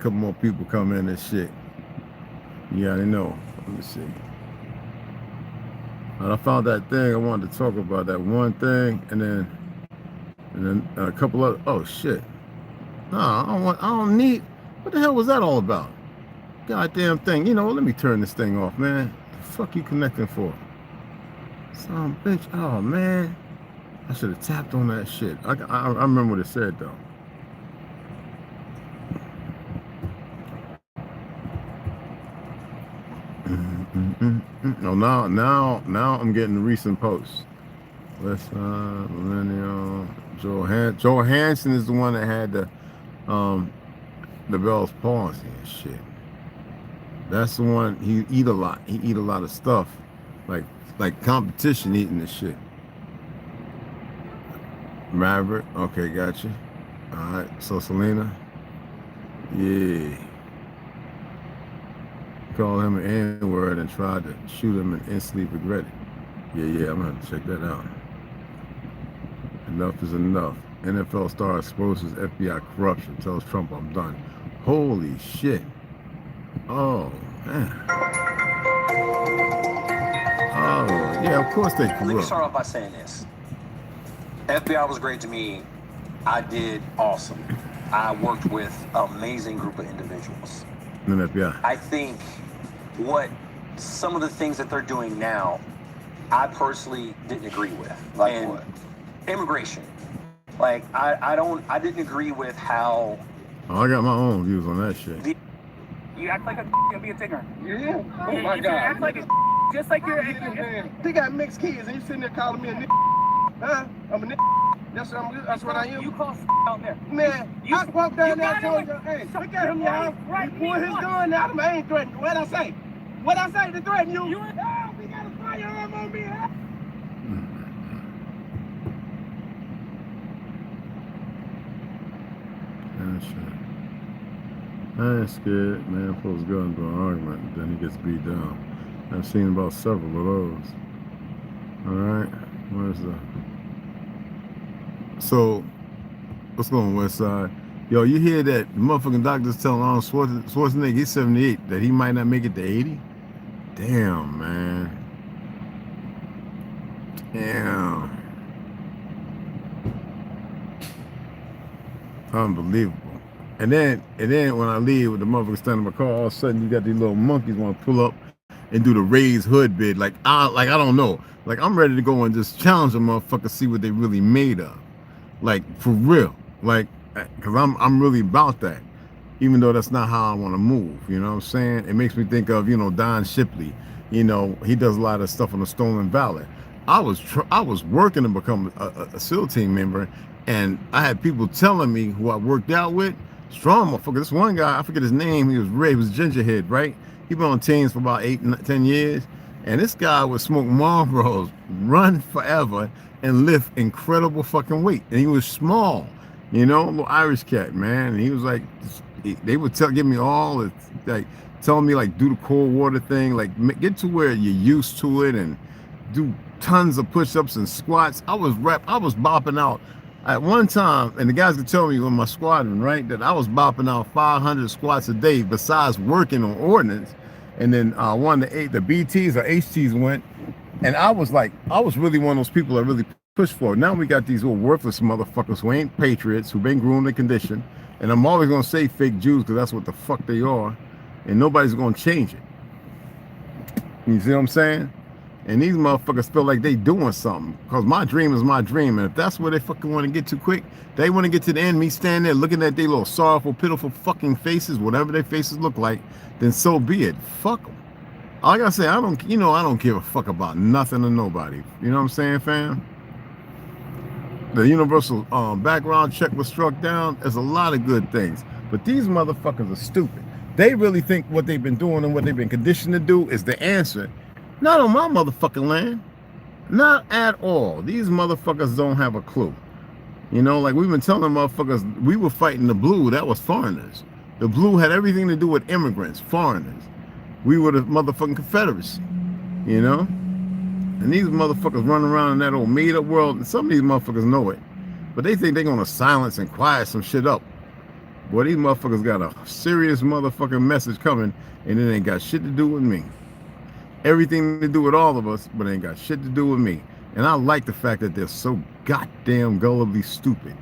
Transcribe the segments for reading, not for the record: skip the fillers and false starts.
couple more people come in and shit. Yeah, I know. Let me see. And I found that thing I wanted to talk about, that one thing, and then a couple other. Oh shit! Nah, I don't need. What the hell was that all about? Goddamn thing. You know, let me turn this thing off, man. The fuck you connecting for? Son of a bitch. Oh man, I should have tapped on that shit. I remember what it said though. No, now I'm getting the recent posts. West Side, Millennial, Joe Hansen is the one that had the Bell's palsy and shit. That's the one. He eat a lot. He eat a lot of stuff, like competition eating this shit. Maverick, okay, gotcha. All right, so Selena, yeah. Called him an N-word and tried to shoot him and instantly regretted. Yeah, I'm gonna have to check that out. Enough is enough. NFL star exposes FBI corruption, tells Trump I'm done. Holy shit. Oh, man. Oh, yeah, of course they corrupt. Let me start off by saying this. FBI was great to me. I did awesome. I worked with an amazing group of individuals. And FBI. I think what some of the things that they're doing now, I personally didn't agree with. Like what? Immigration. Like I didn't agree with how. Oh, I got my own views on that shit. You act like a you'll be a tigger. Yeah. Oh my God. You act like a just like you're. They got mixed kids, and you sitting there calling me a nigga. Huh? I'm a nigga. That's what I am. You call out there. Man, I walked down there and told you, hey, look at him, y'all. He pulled his gun out of me. I ain't threatening. What'd I say? What'd I say to threaten you? Oh, we got a firearm on me. Huh? Shit. I ain't scared. Man pulls gun into an argument, and then he gets beat down. I've seen about several of those. Alright, where's the... So, what's going on, West Side? Yo, you hear that the motherfucking doctor's telling Arnold Schwarzenegger, he's 78, that he might not make it to 80? Damn, man. Damn. Unbelievable. And then when I leave with the motherfucker standing in my car, all of a sudden you got these little monkeys want to pull up and do the raised hood bid. Like I don't know. Like I'm ready to go and just challenge a motherfucker, see what they really made of. Like for real. Like, cause I'm really about that. Even though that's not how I want to move. You know what I'm saying? It makes me think of, you know, Don Shipley. You know, he does a lot of stuff on the Stolen Valor. I was working to become a SEAL team member, and I had people telling me who I worked out with, strong motherfucker. This one guy, I forget his name, he was red, he was gingerhead, right? He been on teams for about 10 years, and this guy would smoke Marlboros, run forever, and lift incredible fucking weight. And he was small, you know, a little Irish cat, man. And he was like, they would give me all the, like, telling me like do the cold water thing, like get to where you're used to it, and do tons of push-ups and squats. I was bopping out at one time, and the guys could tell me when my squadron, right, that I was bopping out 500 squats a day besides working on ordnance. And then the BTs or HTs went, and I was really one of those people that really pushed for it. Now we got these little worthless motherfuckers who ain't patriots, who've been groomed and conditioned, and I'm always gonna say fake Jews because that's what the fuck they are, and nobody's gonna change it. You see what I'm saying? And these motherfuckers feel like they doing something, because my dream is my dream, and if that's where they fucking want to get to quick, they want to get to the end, me standing there looking at their little sorrowful, pitiful fucking faces, whatever their faces look like, then so be it. Fuck them. Like I say, I don't give a fuck about nothing or nobody. You know what I'm saying, fam? The universal background check was struck down. There's a lot of good things, but these motherfuckers are stupid. They really think what they've been doing and what they've been conditioned to do is the answer. Not on my motherfucking land. Not at all. These motherfuckers don't have a clue. You know, like we've been telling them motherfuckers, we were fighting the blue, that was foreigners. The blue had everything to do with immigrants, foreigners. We were the motherfucking Confederacy, you know? And these motherfuckers running around in that old made up world, and some of these motherfuckers know it, but they think they're gonna silence and quiet some shit up. Boy, these motherfuckers got a serious motherfucking message coming, and it ain't got shit to do with me. Everything to do with all of us, but it ain't got shit to do with me. And I like the fact that they're so goddamn gullibly stupid.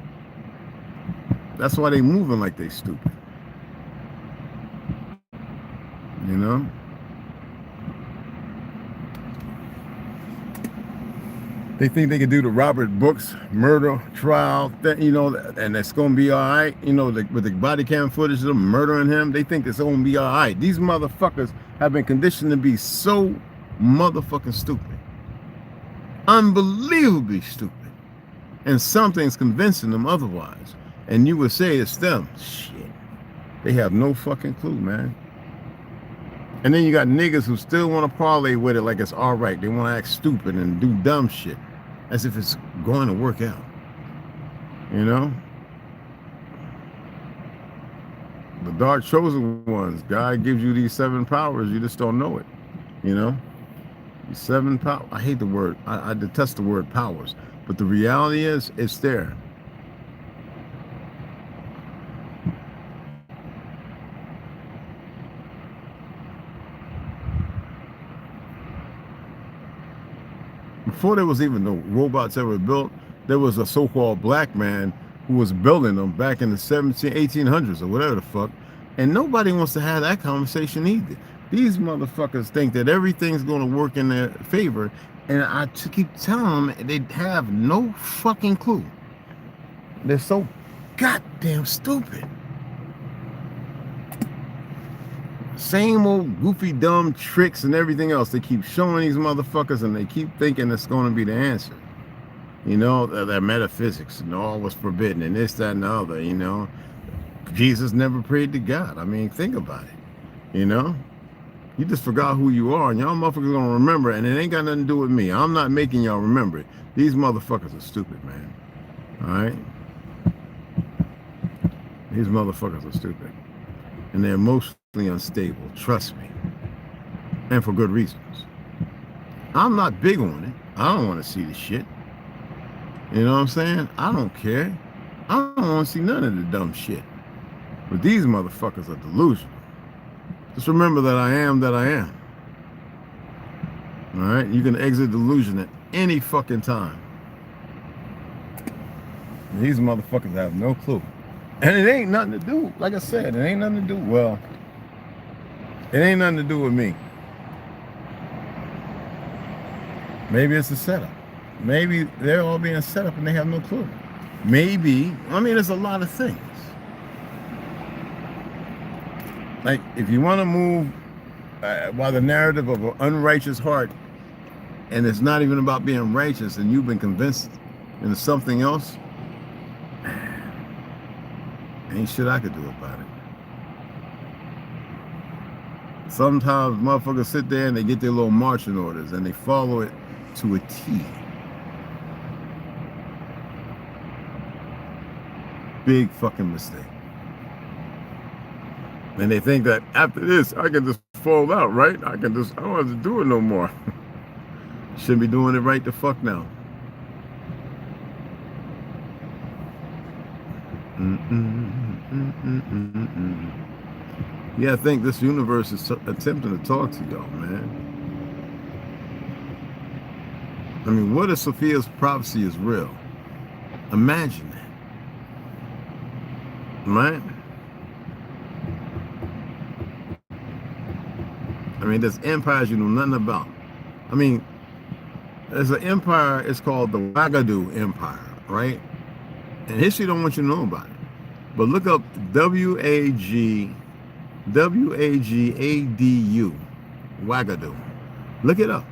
That's why they moving like they stupid. You know? They think they can do the Robert Brooks murder trial, you know, and it's going to be all right, you know, with the body cam footage of them murdering him. They think it's going to be all right. These motherfuckers have been conditioned to be so motherfucking stupid. Unbelievably stupid. And something's convincing them otherwise. And you would say it's them. Shit. They have no fucking clue, man. And then you got niggas who still want to parlay with it like it's all right. They want to act stupid and do dumb shit as if it's going to work out. You know? The dark chosen ones, God gives you these 7 powers, you just don't know it. You know? These 7 powers. I hate the word. I detest the word powers. But the reality is, it's there. Before there was even no robots ever built, there was a so-called black man who was building them back in the 1800s or whatever the fuck. And nobody wants to have that conversation either. These motherfuckers think that everything's going to work in their favor. And I keep telling them they have no fucking clue. They're so goddamn stupid. Same old goofy dumb tricks and everything else they keep showing these motherfuckers, and they keep thinking it's going to be the answer. You know, that metaphysics and all was forbidden and this, that, and the other, you know. Jesus never prayed to God. I mean, think about it, you know. You just forgot who you are, and y'all motherfuckers going to remember it, and it ain't got nothing to do with me. I'm not making y'all remember it. These motherfuckers are stupid, man. All right? These motherfuckers are stupid. And they're emotionally unstable, trust me. And for good reasons. I'm not big on it. I don't want to see the shit. You know what I'm saying? I don't care. I don't want to see none of the dumb shit. But these motherfuckers are delusional. Just remember that I am that I am. All right? You can exit delusion at any fucking time. These motherfuckers have no clue. And it ain't nothing to do, like I said, it ain't nothing to do, well, it ain't nothing to do with me. Maybe it's a setup. Maybe they're all being set up and they have no clue. Maybe, I mean, there's a lot of things. Like, if you want to move by the narrative of an unrighteous heart, and it's not even about being righteous, and you've been convinced into something else, ain't shit I could do about it. Sometimes motherfuckers sit there and they get their little marching orders and they follow it to a T. Big fucking mistake. And they think that after this, I can just fall out, right? I don't have to do it no more. Shouldn't be doing it right the fuck now. Yeah, I think this universe is attempting to talk to y'all, man. I mean, what if Sophia's prophecy is real? Imagine that. Right? I mean, there's empires you know nothing about. I mean, there's an empire, it's called the Wagadu Empire, right? And history don't want you to know about it. But look up W-A-G-A-D-U, Wagadu. Look it up.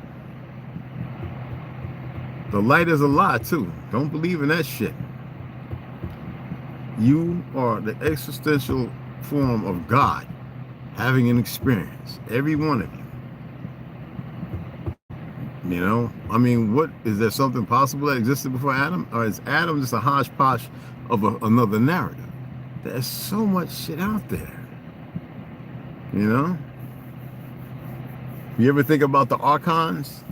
The light is a lie, too. Don't believe in that shit. You are the existential form of God having an experience. Every one of you. You know? I mean, what is there something possible that existed before Adam? Or is Adam just a hodgepodge of another narrative? There's so much shit out there. You know? You ever think about the archons?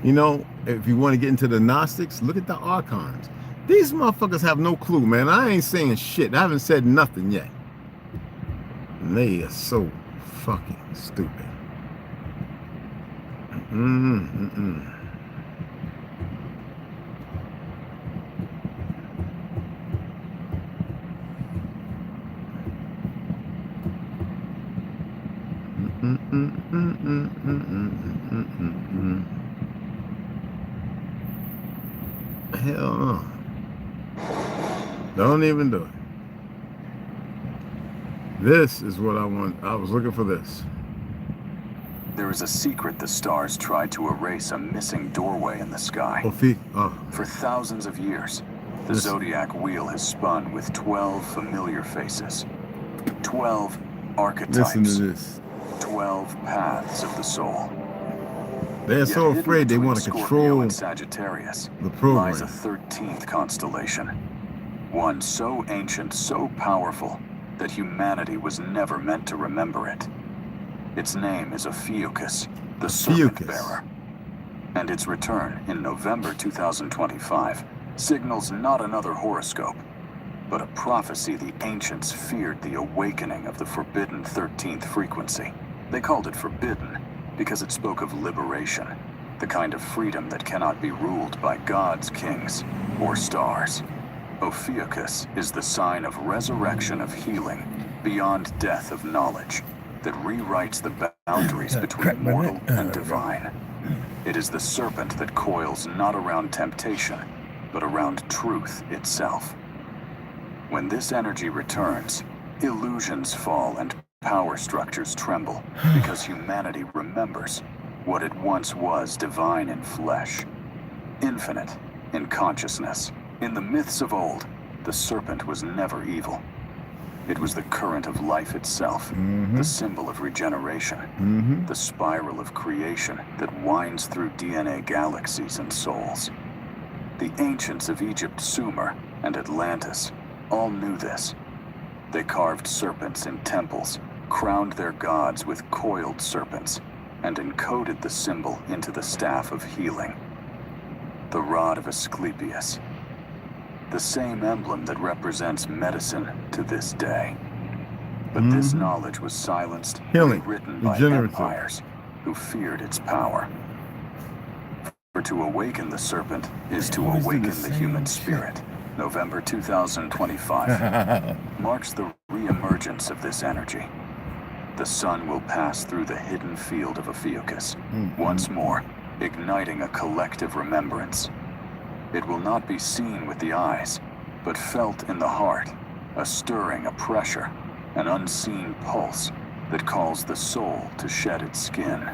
You know, if you want to get into the Gnostics, look at the archons. These motherfuckers have no clue, man. I ain't saying shit. I haven't said nothing yet. And they are so fucking stupid. Hell no. Don't even do it. This is what I want. I was looking for this. There is a secret the stars tried to erase a missing doorway in the sky. For thousands of years, the zodiac wheel has spun with 12 familiar faces. 12 archetypes. Listen to this. 12 paths of the soul. They're so afraid they want to control and Sagittarius the program. Lies a 13th constellation. One so ancient, so powerful, that humanity was never meant to remember it. Its name is Ophiuchus, the Serpent Bearer. And its return in November 2025 signals not another horoscope, but a prophecy the ancients feared, the awakening of the forbidden 13th frequency. They called it forbidden because it spoke of liberation, the kind of freedom that cannot be ruled by gods, kings, or stars. Ophiuchus is the sign of resurrection, of healing, beyond death, of knowledge, that rewrites the boundaries between mortal and divine. It is the serpent that coils not around temptation, but around truth itself. When this energy returns, illusions fall and power structures tremble, because humanity remembers what it once was, divine in flesh, infinite in consciousness. In the myths of old, the serpent was never evil. It was the current of life itself, the symbol of regeneration, the spiral of creation that winds through DNA galaxies and souls. The ancients of Egypt, Sumer, and Atlantis all knew this. They carved serpents in temples, crowned their gods with coiled serpents, and encoded the symbol into the staff of healing, the rod of Asclepius, the same emblem that represents medicine to this day. But this knowledge was silenced, rewritten by empires who feared its power. For to awaken the serpent is to awaken the human spirit. November 2025 marks the re-emergence of this energy. The sun will pass through the hidden field of Ophiuchus, once more, igniting a collective remembrance. It will not be seen with the eyes, but felt in the heart, a stirring, a pressure, an unseen pulse that calls the soul to shed its skin.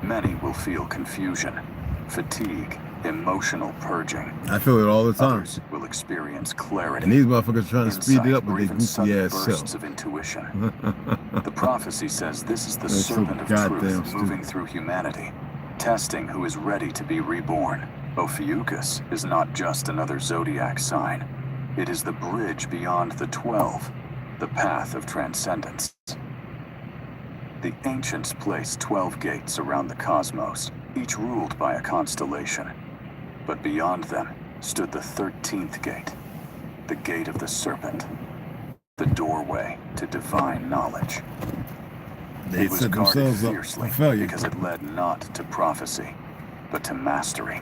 Many will feel confusion, fatigue, emotional purging. I feel it all the time. Others will experience clarity. And these motherfuckers trying to speed it up with their goofy ass bursts self. of intuition. The prophecy says this is the serpent of truth moving through humanity, testing who is ready to be reborn. Ophiuchus is not just another zodiac sign. It is the bridge beyond the 12, the path of transcendence. The ancients placed 12 gates around the cosmos, each ruled by a constellation. But beyond them stood the 13th gate, the gate of the serpent, the doorway to divine knowledge. They It was set guarded themselves up fiercely for failure. because it led not to prophecy, but to mastery.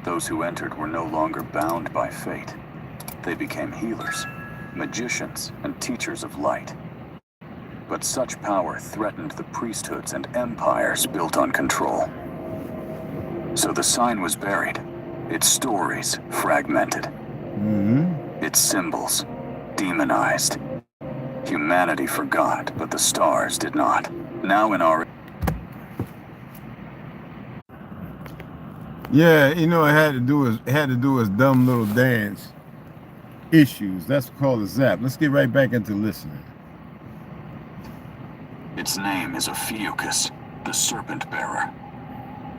Those who entered were no longer bound by fate. They became healers, magicians, and teachers of light. But such power threatened the priesthoods and empires built on control. So the sign was buried, its stories fragmented, its symbols demonized. Humanity forgot, but the stars did not. Now in our... Yeah, you know, it had to do his dumb little dance issues. That's called a zap. Let's get right back into listening. Its name is Ophiuchus, the Serpent Bearer.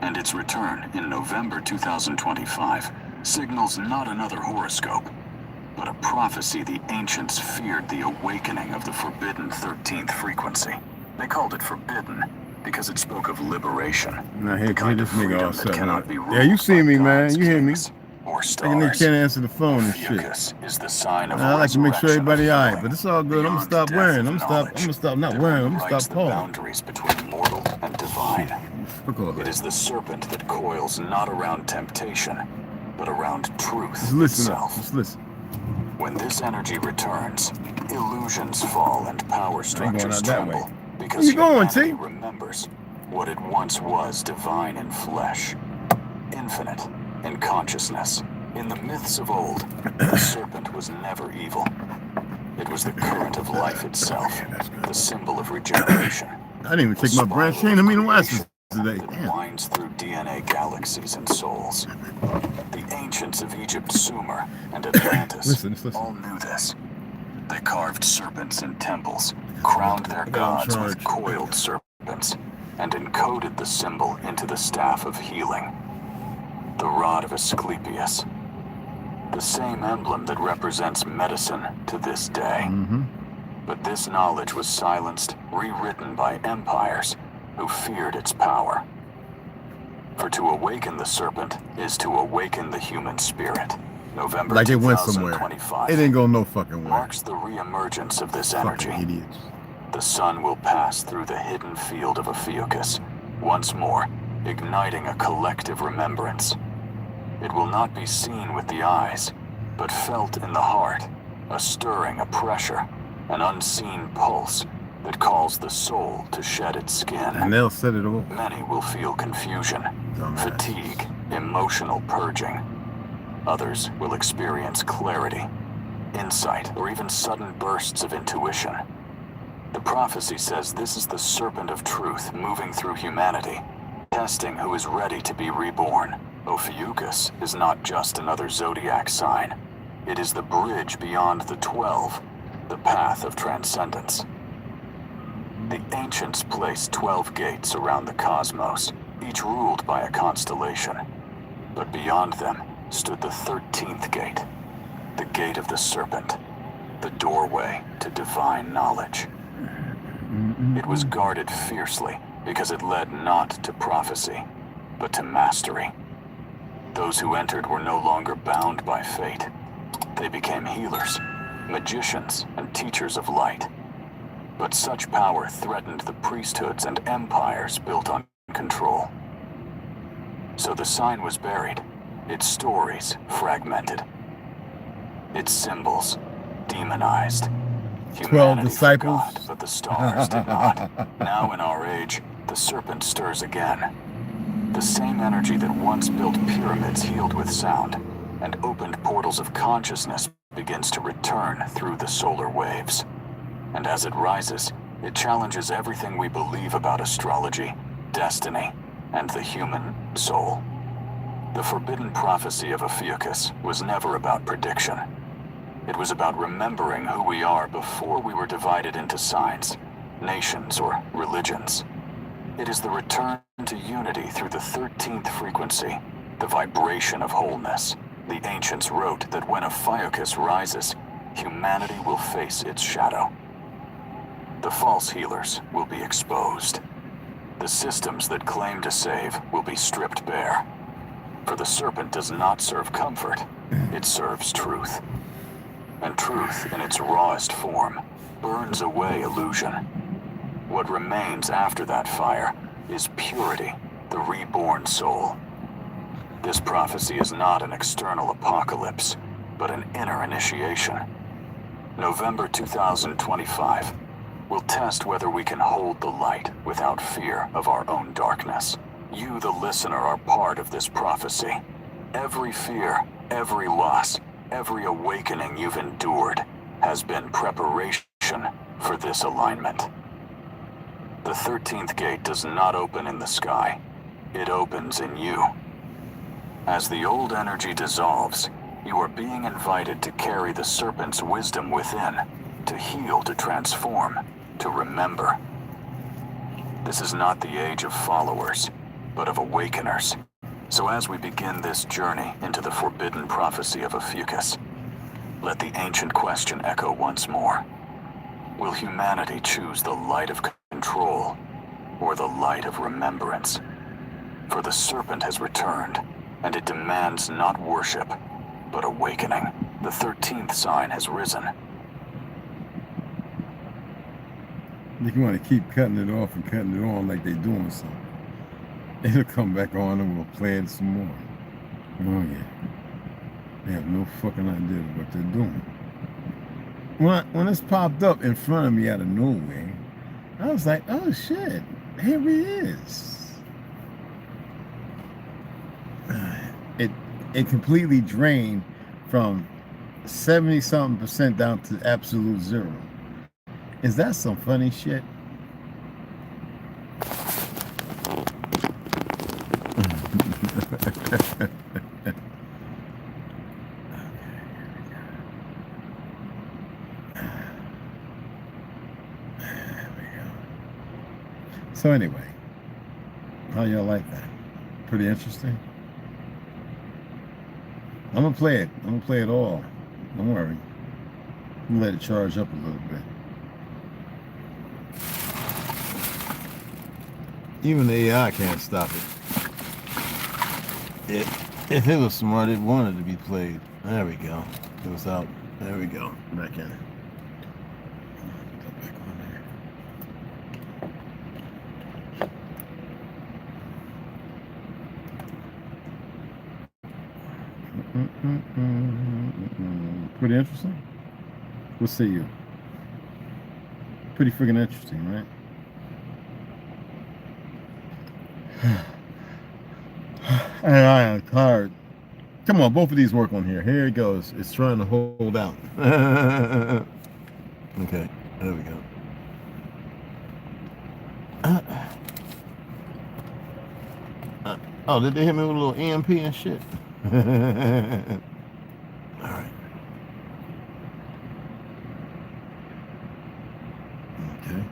And its return in November 2025 signals not another horoscope, but a prophecy the ancients feared, the awakening of the forbidden 13th frequency. They called it forbidden because it spoke of liberation. Now the here kind this of nigga freedom all that set cannot up. be ruled Yeah, you see by me, man. gods, You hear me. kings, or Like, stars. nigga can't answer the phone and shit. Ophiuchus is the sign of I like to make sure resurrection everybody of alright, feeling, but it's all good. I'm gonna beyond stop death wearing. of I'm gonna knowledge stop not that wearing. I'm gonna rewrites stop the calling. boundaries between mortal and divine. Fuck all It that. is the serpent that coils not around temptation, but around truth Just listen up. itself. Just listen. When this energy returns, illusions fall and power going structures out that way. tremble because you going, humanity T? remembers what it once was, divine in flesh, infinite in consciousness. In the myths of old, the serpent was never evil. It was the current of life itself, the symbol of regeneration. I didn't even take my branch chain amino acids today. That Damn. winds through DNA galaxies and souls. The ancients of Egypt, Sumer, and Atlantis Listen. all knew this. They carved serpents in temples, crowned their got 'em gods with charged. coiled serpents, and encoded the symbol into the staff of healing, the rod of Asclepius, the same emblem that represents medicine to this day. Mm-hmm. But this knowledge was silenced, rewritten by empires who feared its power. For to awaken the serpent is to awaken the human spirit. November Like it went somewhere. 2025 It didn't go no fucking way. marks the reemergence of this Fucking energy. idiots. The sun will pass through the hidden field of Ophiuchus, once more, igniting a collective remembrance. It will not be seen with the eyes, but felt in the heart, a stirring, a pressure, an unseen pulse that calls the soul to shed its skin. And they'll set it off. Many will feel confusion, Dumbass. fatigue, emotional purging. Others will experience clarity, insight, or even sudden bursts of intuition. The prophecy says this is the serpent of truth moving through humanity, testing who is ready to be reborn. Ophiuchus is not just another zodiac sign. It is the bridge beyond the 12, the path of transcendence. The ancients placed 12 gates around the cosmos, each ruled by a constellation. But beyond them stood the 13th gate, the gate of the serpent, the doorway to divine knowledge. It was guarded fiercely because it led not to prophecy, but to mastery. Those who entered were no longer bound by fate. They became healers, magicians, and teachers of light. But such power threatened the priesthoods and empires built on control. So the sign was buried, its stories fragmented, its symbols demonized. 12 Humanity disciples. forgot, but the stars did not. Now in our age, the serpent stirs again. The same energy that once built pyramids healed with sound and opened portals of consciousness begins to return through the solar waves. And as it rises, it challenges everything we believe about astrology, destiny, and the human soul. The forbidden prophecy of Ophiuchus was never about prediction. It was about remembering who we are before we were divided into signs, nations, or religions. It is the return to unity through the 13th frequency, the vibration of wholeness. The ancients wrote that when Ophiuchus rises, humanity will face its shadow. The false healers will be exposed. The systems that claim to save will be stripped bare. For the serpent does not serve comfort, it serves truth. And truth, in its rawest form, burns away illusion. What remains after that fire is purity, the reborn soul. This prophecy is not an external apocalypse, but an inner initiation. November 2025 will test whether we can hold the light without fear of our own darkness. You, the listener, are part of this prophecy. Every fear, every loss, every awakening you've endured has been preparation for this alignment. The 13th gate does not open in the sky. It opens in you. As the old energy dissolves, you are being invited to carry the serpent's wisdom within, to heal, to transform, to remember. This is not the age of followers, but of awakeners. So as we begin this journey into the forbidden prophecy of Ophiuchus, let the ancient question echo once more. Will humanity choose the light of control or the light of remembrance? For the serpent has returned, and it demands not worship, but awakening. The 13th sign has risen. You want to keep cutting it off and cutting it on like they're doing something. It'll come back on and we'll play it some more. Oh yeah. They have no fucking idea what they're doing. When this popped up in front of me out of nowhere, I was like, oh shit, here he is. It completely drained from 70-something% down to absolute zero. Is that some funny shit? So anyway, how y'all like that? Pretty interesting. I'm gonna play it. I'm gonna play it all. Don't worry. I'm gonna let it charge up a little bit. Even the AI can't stop it. If it was smart, it wanted to be played. There we go. It was out. There we go. Back in. Back on there. Pretty interesting. What say you? Pretty freaking interesting, right? And I am tired. Come on, both of these work on here. Here it goes. It's trying to hold out. Okay, there we go. Oh, did they hit me with a little EMP and shit? All right. Okay.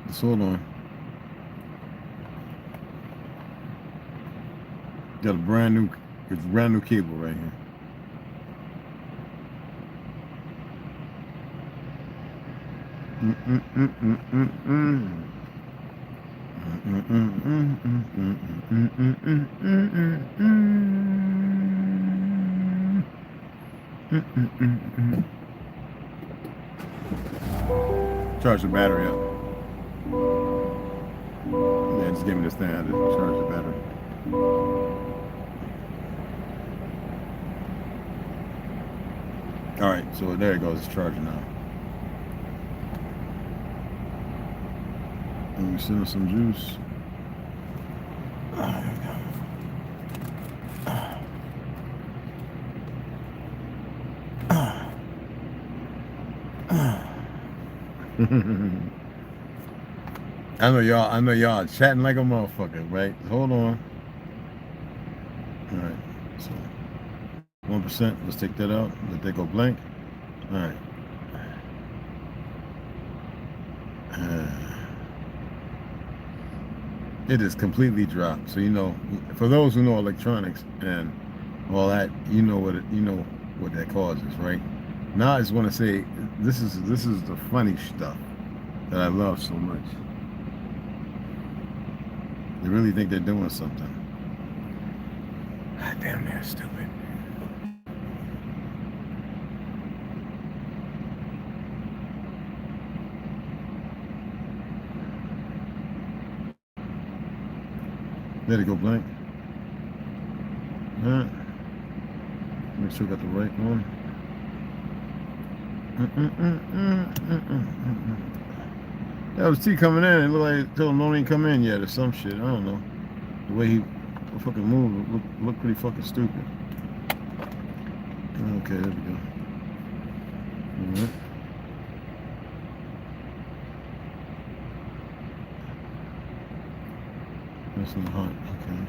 Just hold on. Got a brand new cable right here. Charge the battery up. Yeah, just give me this thing to charge the battery. All right, so there it goes. It's charging now. Let me send us some juice. There we go. I know y'all chatting like a motherfucker, right? Hold on. All right, so 1%. Let's take that out. Let that go blank. All right. It is completely dropped. So you know, for those who know electronics and all that, you know what that causes, right? Now I just want to say this is the funny stuff that I love so much. They really think they're doing something. God damn, they're stupid. Let it go blank. All right. Make sure I got the right one. That was T coming in. It looked like told him don't even come in yet or some shit. I don't know. The way he fucking moved looked pretty fucking stupid. Okay, there we go. All right. That's not hot. Okay.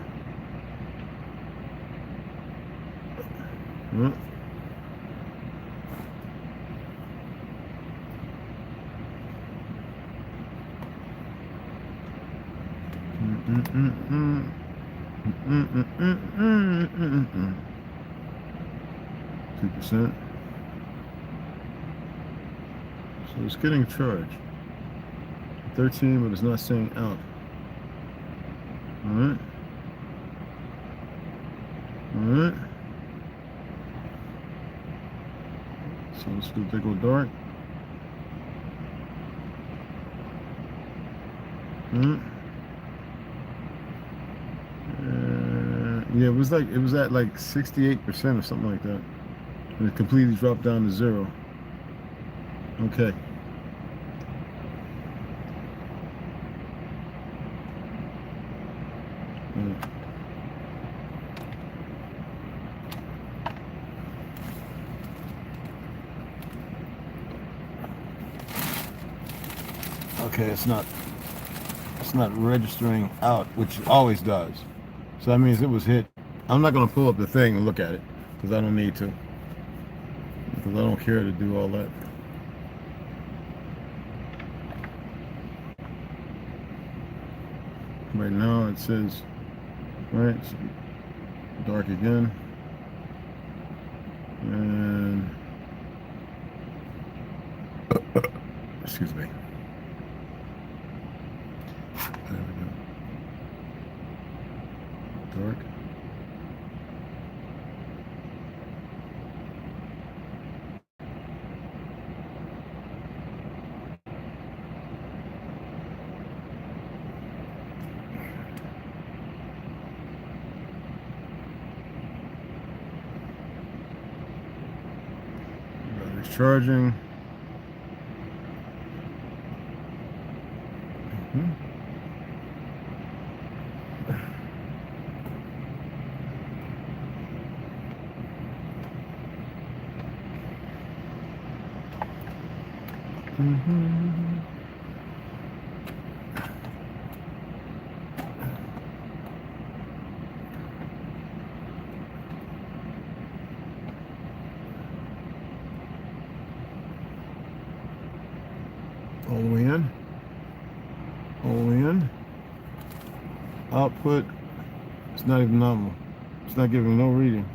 All right. 2%. So it's getting charged. 13, but it's not saying out. Alright. Alright. So let's do big old dark. Yeah, it was at like 68% or something like that. And it completely dropped down to 0. Okay. Okay, it's not registering out, which it always does. So that means it was hit. I'm not going to pull up the thing and look at it because I don't need to. Because I don't care to do all that. Right now it says, right, it's dark again. And, excuse me. There we go. Dark. Battery's charging. All the way in. All the way in. Output. It's not even normal. It's not giving no reading.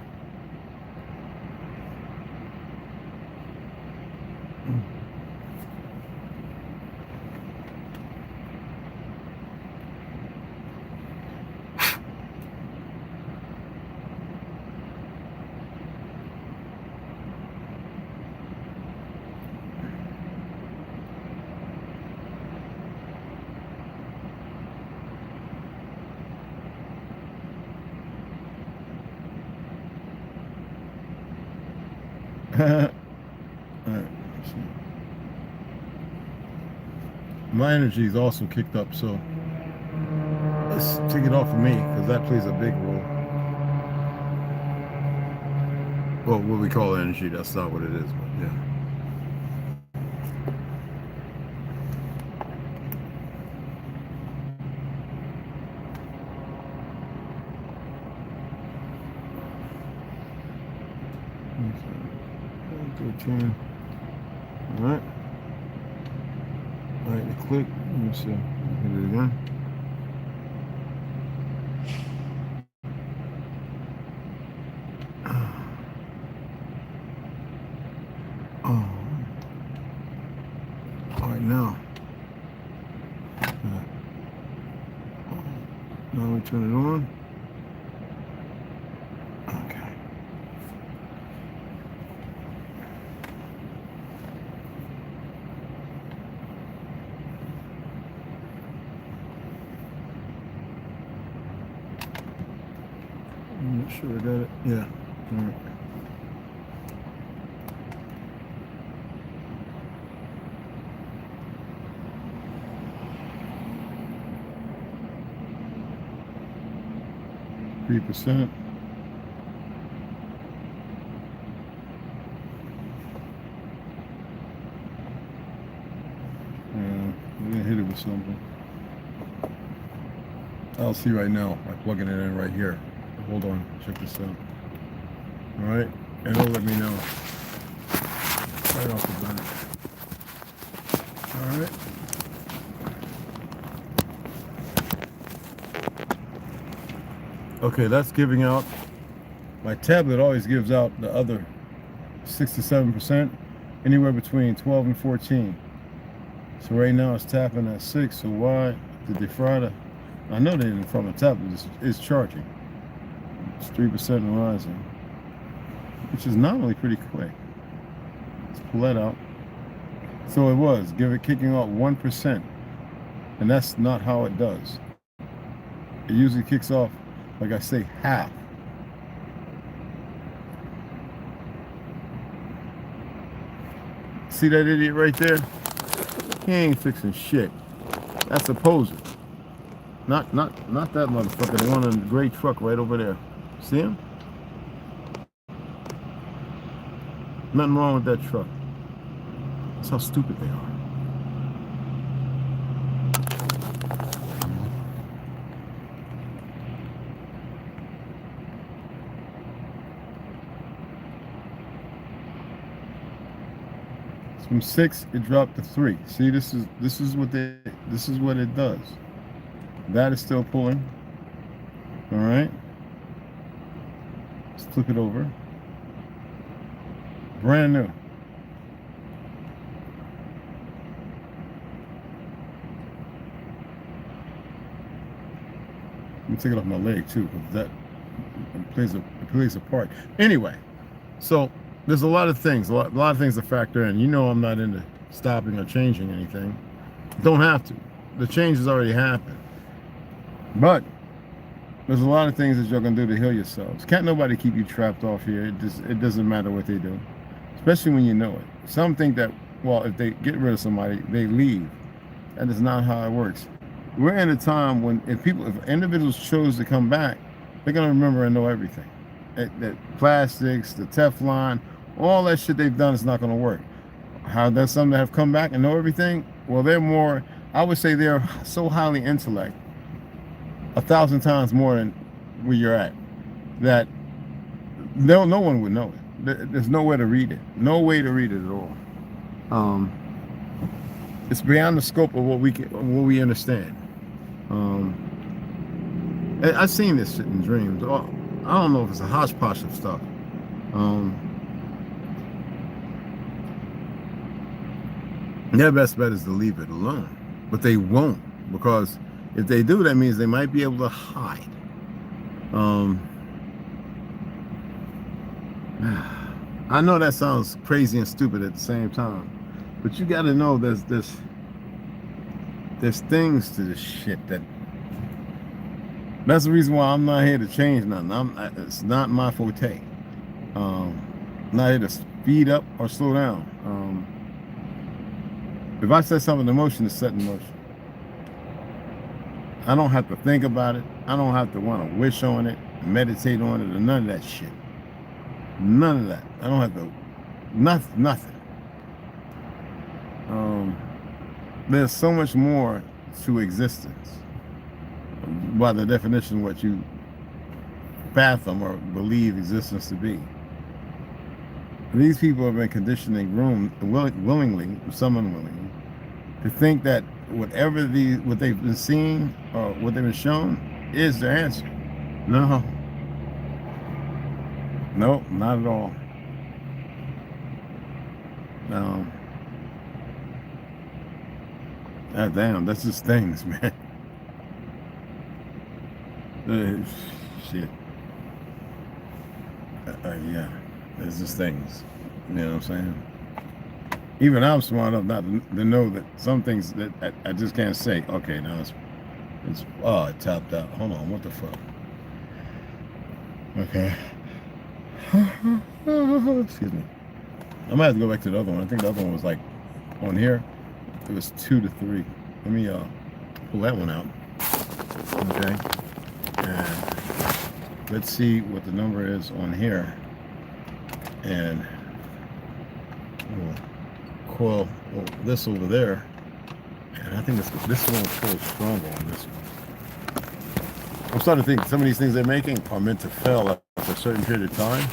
Alright, let's see. My energy is also kicked up, so let's take it off of me because that plays a big role. Well, what we call energy, that's not what it is, but yeah. Alright. Alright, click. Let me see. Hit it again. Oh. Alright, now. Now we turn it on. Okay. I'm not sure I got it. Yeah. All right. %. We're gonna hit it with something. I'll see right now by plugging it in right here. Hold on, check this out. All right, and it'll let me know right off the bat. All right. Okay, that's giving out. My tablet always gives out the other 6 to 7%, anywhere between 12 and 14. So right now it's tapping at 6. So why the defrauder? I know they didn't from the top, it's charging. It's 3% rising, which is normally pretty quick. Let's pull that out. So it was kicking off 1%, and that's not how it does. It usually kicks off, like I say, half. See that idiot right there? He ain't fixing shit. That's a poser. Not that motherfucker. The one in the gray truck right over there. See him? Nothing wrong with that truck. That's how stupid they are. From 6, it dropped to 3. See, this is what it does. That is still pulling. All right. Let's flip it over. Brand new. Let me take it off my leg too, because that plays a part. Anyway, so there's a lot of things, a lot of things to factor in. You know, I'm not into stopping or changing anything. Don't have to. The change has already happened. But there's a lot of things that you're gonna do to heal yourselves. Can't nobody keep you trapped off here. It doesn't matter what they do, especially when you know it. Some think that, well, if they get rid of somebody, they leave. That is not how it works. We're in a time when if individuals chose to come back, they're gonna remember and know everything. That plastics, the Teflon, all that shit they've done is not gonna work. How there's some that have come back and know everything? Well, they're more, I would say they're so highly intellect, 1,000 times more than where you're at, that no one would know it. There's nowhere to read it. No way to read it at all. It's beyond the scope of what we understand. I've seen this shit in dreams. I don't know if it's a hodgepodge of stuff. Their best bet is to leave it alone, but they won't, because if they do, that means they might be able to hide. I know that sounds crazy and stupid at the same time, but you got to know there's things to this shit that's the reason why I'm not here to change nothing. It's not my forte. I'm not here to speed up or slow down. If I set something in motion, it's set in motion. I don't have to think about it. I don't have to want to wish on it, meditate on it, or none of that shit. None of that. I don't have to, nothing. There's so much more to existence, by the definition of what you fathom or believe existence to be. These people have been conditioning willingly, some unwillingly, to think that what they've been seeing or what they've been shown is their answer. No, not at all. God damn, that's just things, man. Shit. Yeah, it's just things. You know what I'm saying? Even I'm smart enough not to know that some things that I just can't say. Okay, now it's it tapped out. Hold on, what the fuck? Okay. Excuse me. I might have to go back to the other one. I think the other one was like on here. It was 2 to 3. Let me pull that one out. Okay. And let's see what the number is on here. And we'll coil this over there. And I think this one will pull stronger on this one. I'm starting to think some of these things they're making are meant to fail after a certain period of time.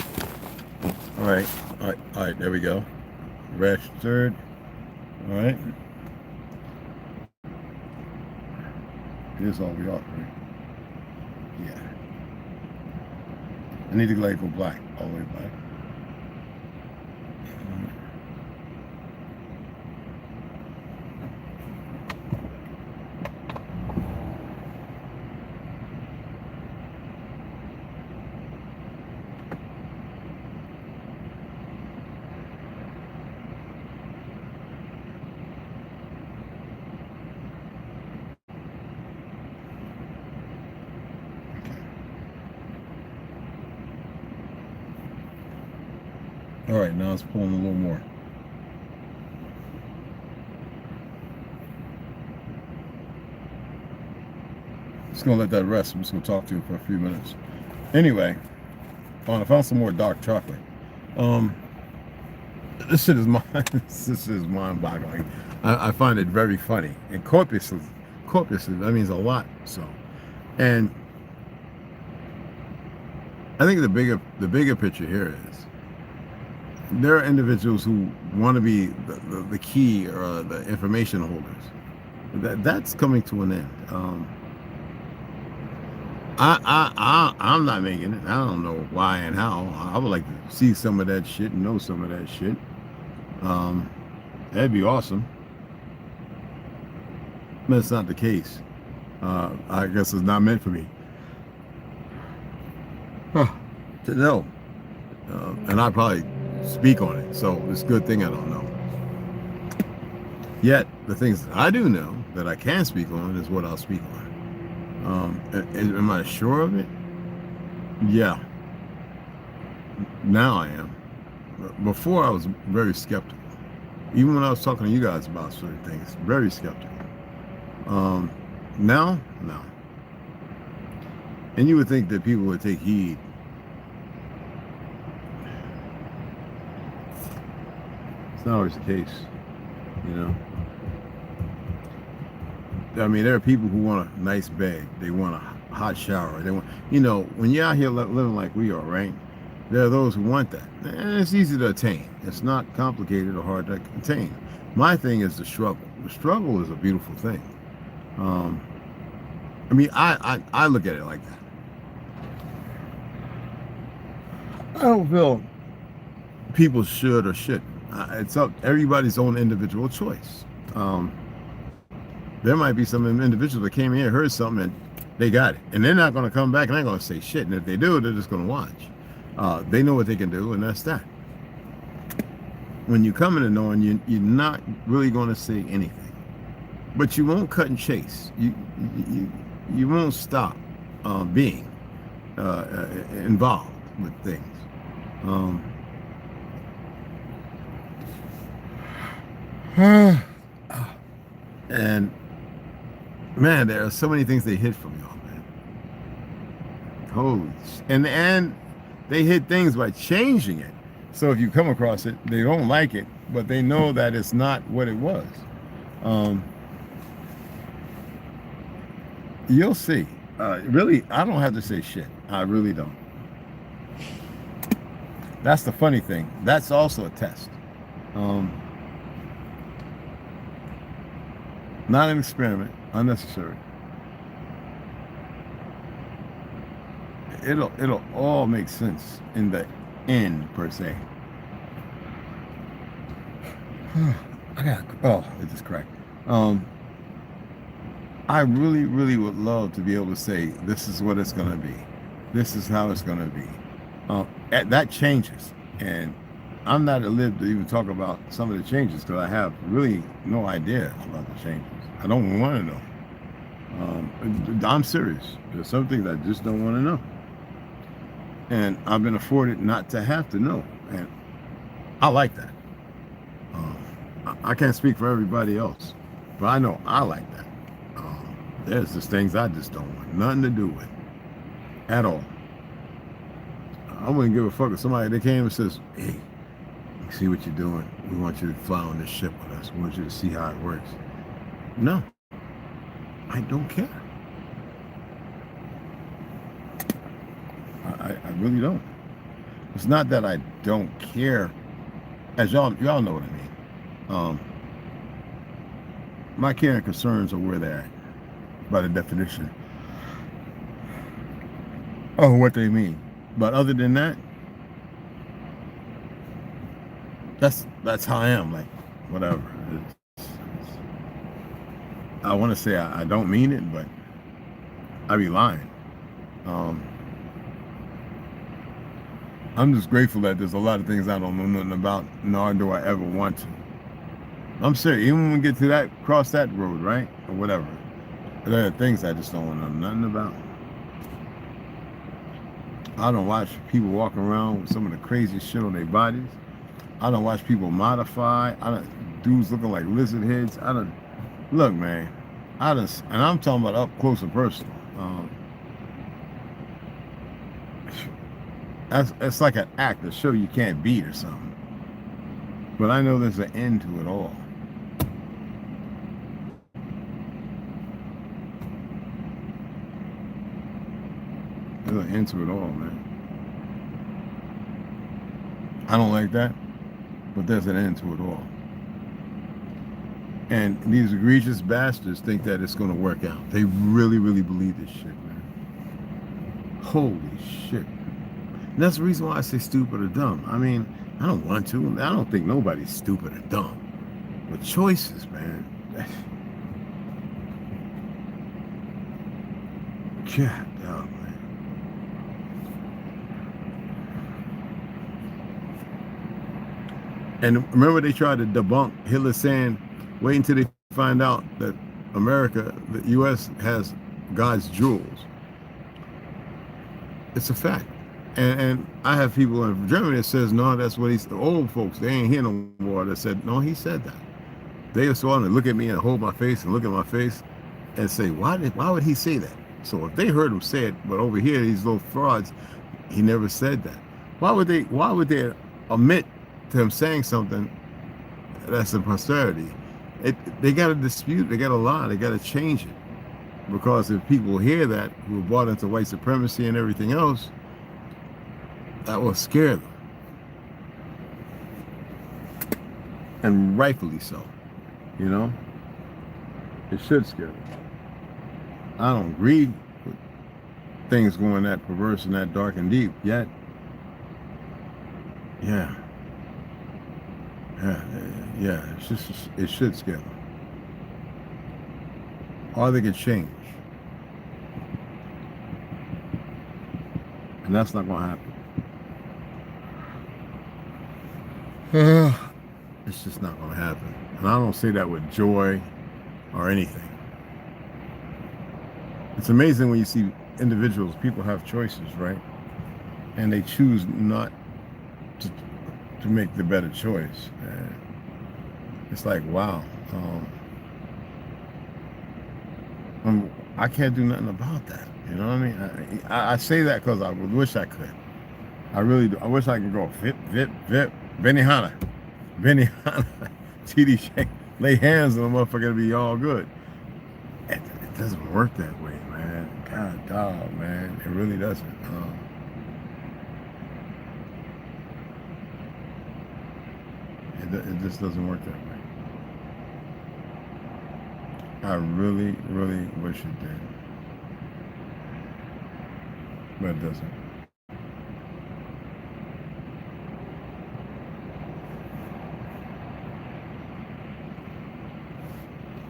All right, there we go. Registered. All right. Here's all we are, right? Yeah. I need to go black, all the way black. All right, now it's pulling a little more. Just gonna let that rest. I'm just gonna talk to you for a few minutes. Anyway, I found some more dark chocolate. This shit is this is mind-boggling. I find it very funny and corpusely, that means a lot. So, and I think the bigger picture here is there are individuals who want to be the key or the information holders. That's coming to an end. I'm not making it. I don't know why and how. I would like to see some of that shit and know some of that shit. That'd be awesome. But it's not the case. I guess it's not meant for me to know. And I probably speak on it, so it's a good thing I don't know. Yet, the things that I do know that I can speak on is what I'll speak on. Am I sure of it? Yeah. Now I am. Before I was very skeptical. Even when I was talking to you guys about certain things, very skeptical. Now, no. And you would think that people would take heed. It's not always the case, you know. I mean, there are people who want a nice bed. They want a hot shower. They want, you know, when you're out here living like we are, right? There are those who want that. And it's easy to attain. It's not complicated or hard to attain. My thing is the struggle. The struggle is a beautiful thing. I mean, I look at it like that. I don't feel people should or shouldn't. It's up everybody's own individual choice. There might be some individuals that came here, heard something, and they got it. And they're not going to come back and they're going to say shit. And if they do, they're just going to watch. They know what they can do, and that's that. When you come in and knowing, you're not really going to say anything. But you won't cut and chase. You won't stop being involved with things. And man, there are so many things they hid from y'all, man. Holy and they hid things by changing it. So if you come across it, they don't like it, but they know that it's not what it was. You'll see. Really, I don't have to say shit. I really don't. That's the funny thing. That's also a test. Not an experiment, unnecessary. It'll all make sense in the end, per se. It just cracked. I really, really would love to be able to say, this is what it's going to be. This is how it's going to be. That changes. And I'm not at liberty to even talk about some of the changes because I have really no idea about the changes. I don't want to know. I'm serious. There's some things I just don't want to know. And I've been afforded not to have to know. And I like that. I can't speak for everybody else, but I know I like that. There's just things I just don't want nothing to do with at all. I wouldn't give a fuck if somebody that came and says, hey, we see what you're doing. We want you to fly on this ship with us. We want you to see how it works. No, I don't care. I really don't. It's not that I don't care, as y'all know what I mean. My care and concerns are where they're at, by the definition of what they mean. But other than that, that's how I am. Like, whatever. I want to say I don't mean it, but I be lying. I'm just grateful that there's a lot of things I don't know nothing about, nor do I ever want to. I'm serious. Even when we get to cross that road, right, or whatever, there are things I just don't want to know nothing about. I don't watch people walking around with some of the craziest shit on their bodies. I don't watch people modify. I don't dudes looking like lizard heads. I don't look, man. And I'm talking about up close and personal. That's like an act to show you can't beat or something. But I know there's an end to it all. There's an end to it all, man. I don't like that, but there's an end to it all. And these egregious bastards think that it's going to work out. They really, really believe this shit, man. Holy shit. And that's the reason why I say stupid or dumb. I mean, I don't want to. I don't think nobody's stupid or dumb. But choices, man. God damn, man. And remember they tried to debunk Hitler saying, wait until they find out that America, the U.S. has God's jewels. It's a fact. And I have people in Germany that says, no, that's what he's, the old folks, they ain't here no more, that said, no, he said that. They just want to look at me and hold my face and look at my face and say, why would he say that? So if they heard him say it, but over here, these little frauds, he never said that. Why would they omit to him saying something that's in posterity? They got to dispute, they got to lie, they got to change it. Because if people hear that, who are bought into white supremacy and everything else, that will scare them. And rightfully so, you know? It should scare them. I don't agree with things going that perverse and that dark and deep yet. Yeah, it should scare them. Or they could change. And that's not going to happen. It's just not going to happen. And I don't say that with joy or anything. It's amazing when you see individuals, people have choices, right? And they choose not to make the better choice. And it's like, wow. I can't do nothing about that. You know what I mean? I say that because I wish I could. I really do. I wish I could go vip, Benihana, TD Shake, lay hands on the motherfucker to be all good. It doesn't work that way, man. God dog, man. It really doesn't. It just doesn't work that way. I really, really wish it did. But it doesn't.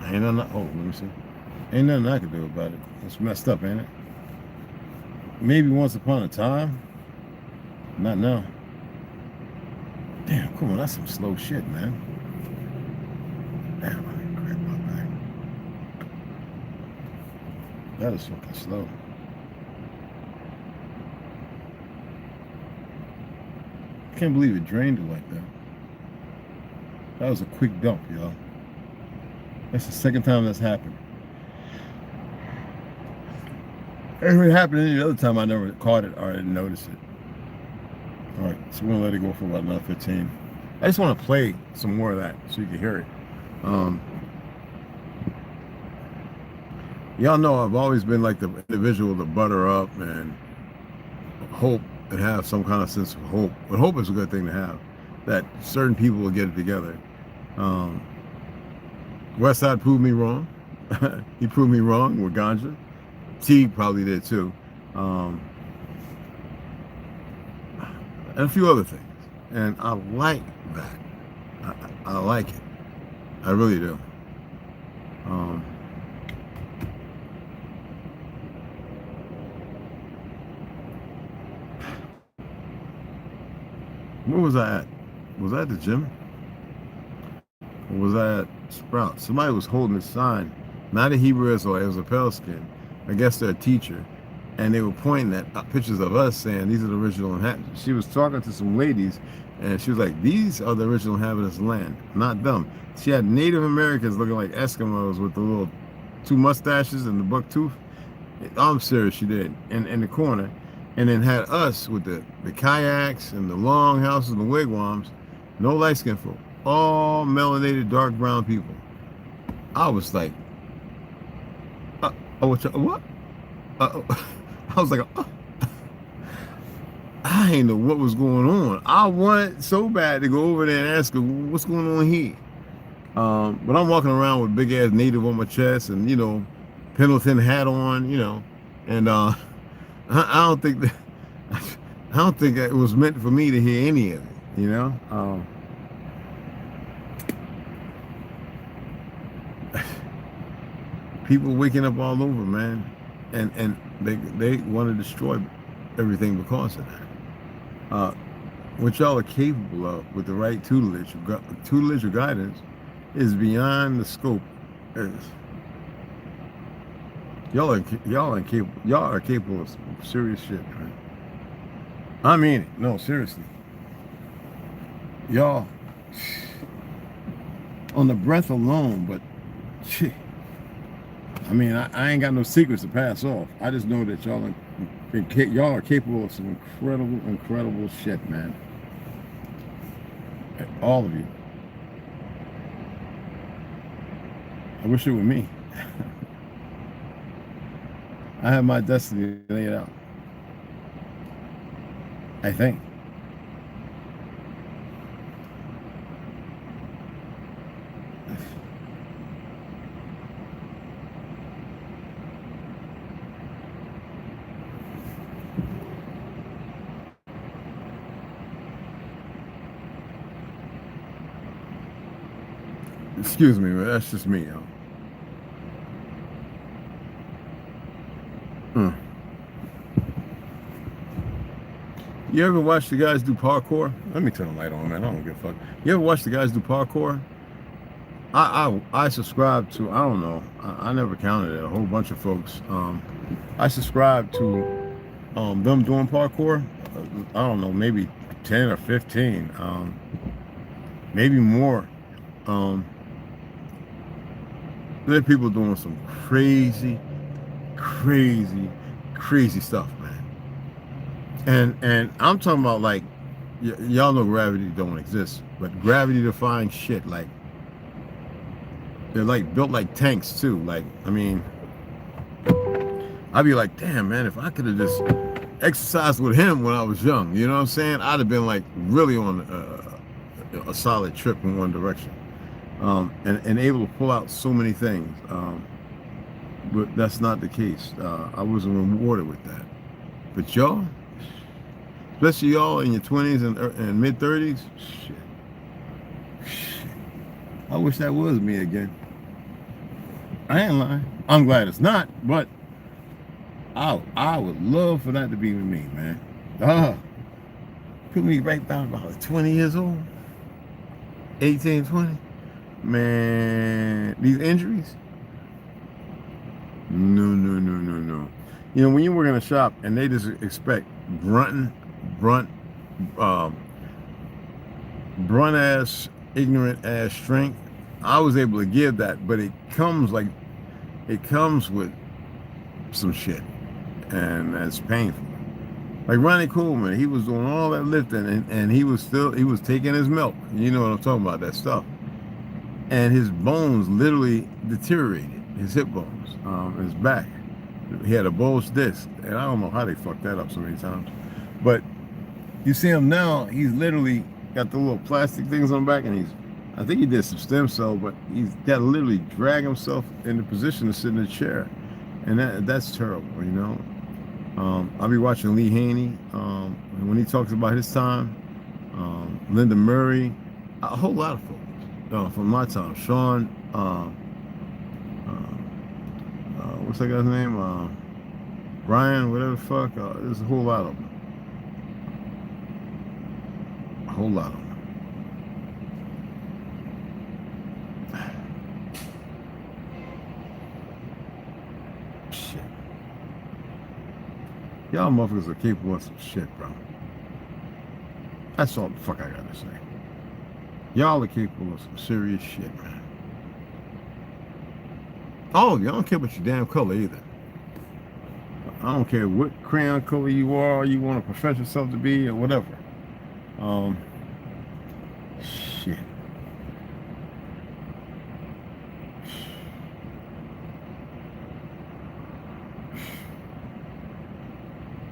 Ain't nothing, oh, let me see. Ain't nothing I can do about it. It's messed up, ain't it? Maybe once upon a time. Not now. Damn, come on, that's some slow shit, man. Damn, I didn't crack my back. That is fucking slow. I can't believe it drained it like that. That was a quick dump, y'all. That's the second time that's happened. If it happened any other time, I never caught it or I didn't notice it. All right, so we're gonna let it go for about another 15. I just want to play some more of that so you can hear it. Y'all know I've always been like the individual to butter up and hope and have some kind of sense of hope. But hope is a good thing to have, that certain people will get it together. Westside proved me wrong. He proved me wrong with ganja. T probably did too. And a few other things. And I like that. I like it. I really do. Where was I at? Was I at the gym? Or was I at Sprout? Somebody was holding a sign, not a Hebrew Israelite, it was a pale skin. I guess they're a teacher. And they were pointing at pictures of us saying, these are the original inhabitants. She was talking to some ladies And she was like, these are the original inhabitants of the land, not them. She had Native Americans looking like Eskimos with the little 2 mustaches and the buck tooth. I'm serious, she did, in the corner. And then had us with the kayaks and the long houses and the wigwams. No light skin folk. All melanated, dark brown people. I was like, what? I was like, I didn't know what was going on. I wanted so bad to go over there and ask her, what's going on here? But I'm walking around with big ass native on my chest and, you know, Pendleton hat on, you know, and I don't think that, I don't think it was meant for me to hear any of it, you know. People waking up all over, man, and they want to destroy everything because of that. What y'all are capable of with the right tutelage or guidance is beyond the scope. Y'all are capable of some serious shit, man. I mean it. No, seriously. Y'all on the breath alone, but shit. I mean, I ain't got no secrets to pass off. I just know that y'all are capable of some incredible shit, man. All of you. I wish it were me. I have my destiny laid out. I think. Excuse me, man. That's just me, yo. You ever watch the guys do parkour? Let me turn the light on, man. I don't give a fuck. You ever watch the guys do parkour? I subscribe to, I don't know, I never counted it, a whole bunch of folks. I subscribe to them doing parkour. I don't know, maybe 10 or 15, maybe more. There are people doing some crazy stuff, man. And I'm talking about, like, y'all know gravity don't exist, but gravity defying shit. Like, they're like built like tanks too. Like, I mean, I'd be like, damn, man, if I could have just exercised with him when I was young, you know what I'm saying? I'd have been like really on a solid trip in one direction. And able to pull out so many things, but that's not the case. I wasn't rewarded with that. But y'all, especially y'all in your 20s and mid 30s, shit. I wish that was me again. I ain't lying. I'm glad it's not, but I would love for that to be with me, man. Put me right down about 20 years old, 18, 20. Man, these injuries? No. You know, when you work in a shop and they just expect brunt ass, ignorant ass strength, I was able to give that, but it comes with some shit, and that's painful. Like Ronnie Coleman, he was doing all that lifting, and he was taking his milk. You know what I'm talking about, that stuff. And his bones literally deteriorated, his hip bones, his back. He had a bulged disc, and I don't know how they fucked that up so many times. But you see him now, he's literally got the little plastic things on the back, and I think he did some stem cell, but he's got to literally drag himself into position to sit in a chair. And that's terrible, you know. I'll be watching Lee Haney, when he talks about his time, Linda Murray, a whole lot of folks. From my time, Sean, what's that guy's name? Brian, whatever the fuck. There's a whole lot of them. A whole lot of them. Shit. Y'all motherfuckers are capable of some shit, bro. That's all the fuck I gotta say. Y'all are capable of some serious shit, man. All of you, I don't care about your damn color either. I don't care what crayon color you are, you want to profess yourself to be, or whatever. Shit.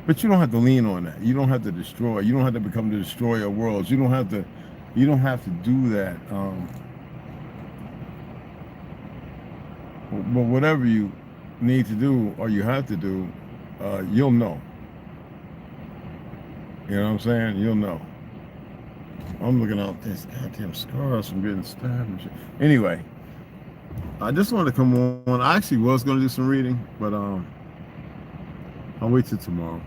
But you don't have to lean on that. You don't have to destroy. You don't have to become the destroyer of worlds. You don't have to do that. But whatever you need to do or you have to do, you'll know. You know what I'm saying? You'll know. I'm looking out this goddamn scars from getting stabbed and shit. Anyway, I just wanted to come on. I actually was going to do some reading, but I'll wait till tomorrow.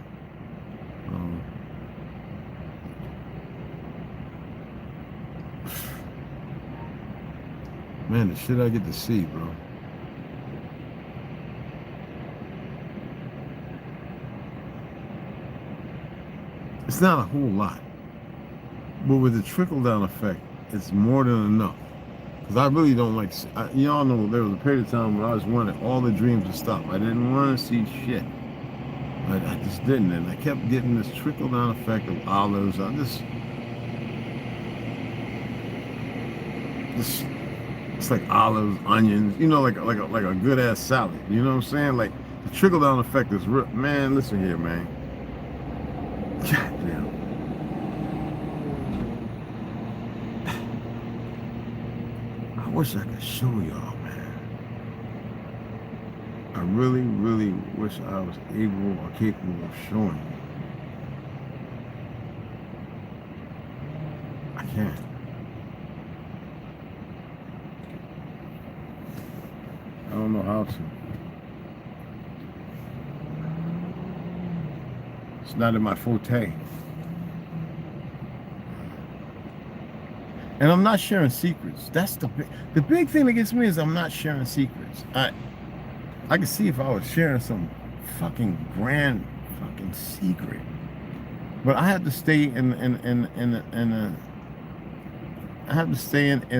Man, the shit I get to see, bro. It's not a whole lot. But with the trickle-down effect, it's more than enough. Because I really don't like... y'all know there was a period of time where I just wanted all the dreams to stop. I didn't want to see shit. I just didn't. And I kept getting this trickle-down effect of olives. It's like olives, onions, you know, like a good ass salad. You know what I'm saying? Like the trickle down effect is real. Man, listen here, man. Goddamn. I wish I could show y'all, man. I really, really wish I was able or capable of showing you. I can't. I don't know how to. It's not in my forte. And I'm not sharing secrets. That's the big thing that gets me is I'm not sharing secrets. I can see if I was sharing some fucking grand fucking secret. But I have to stay in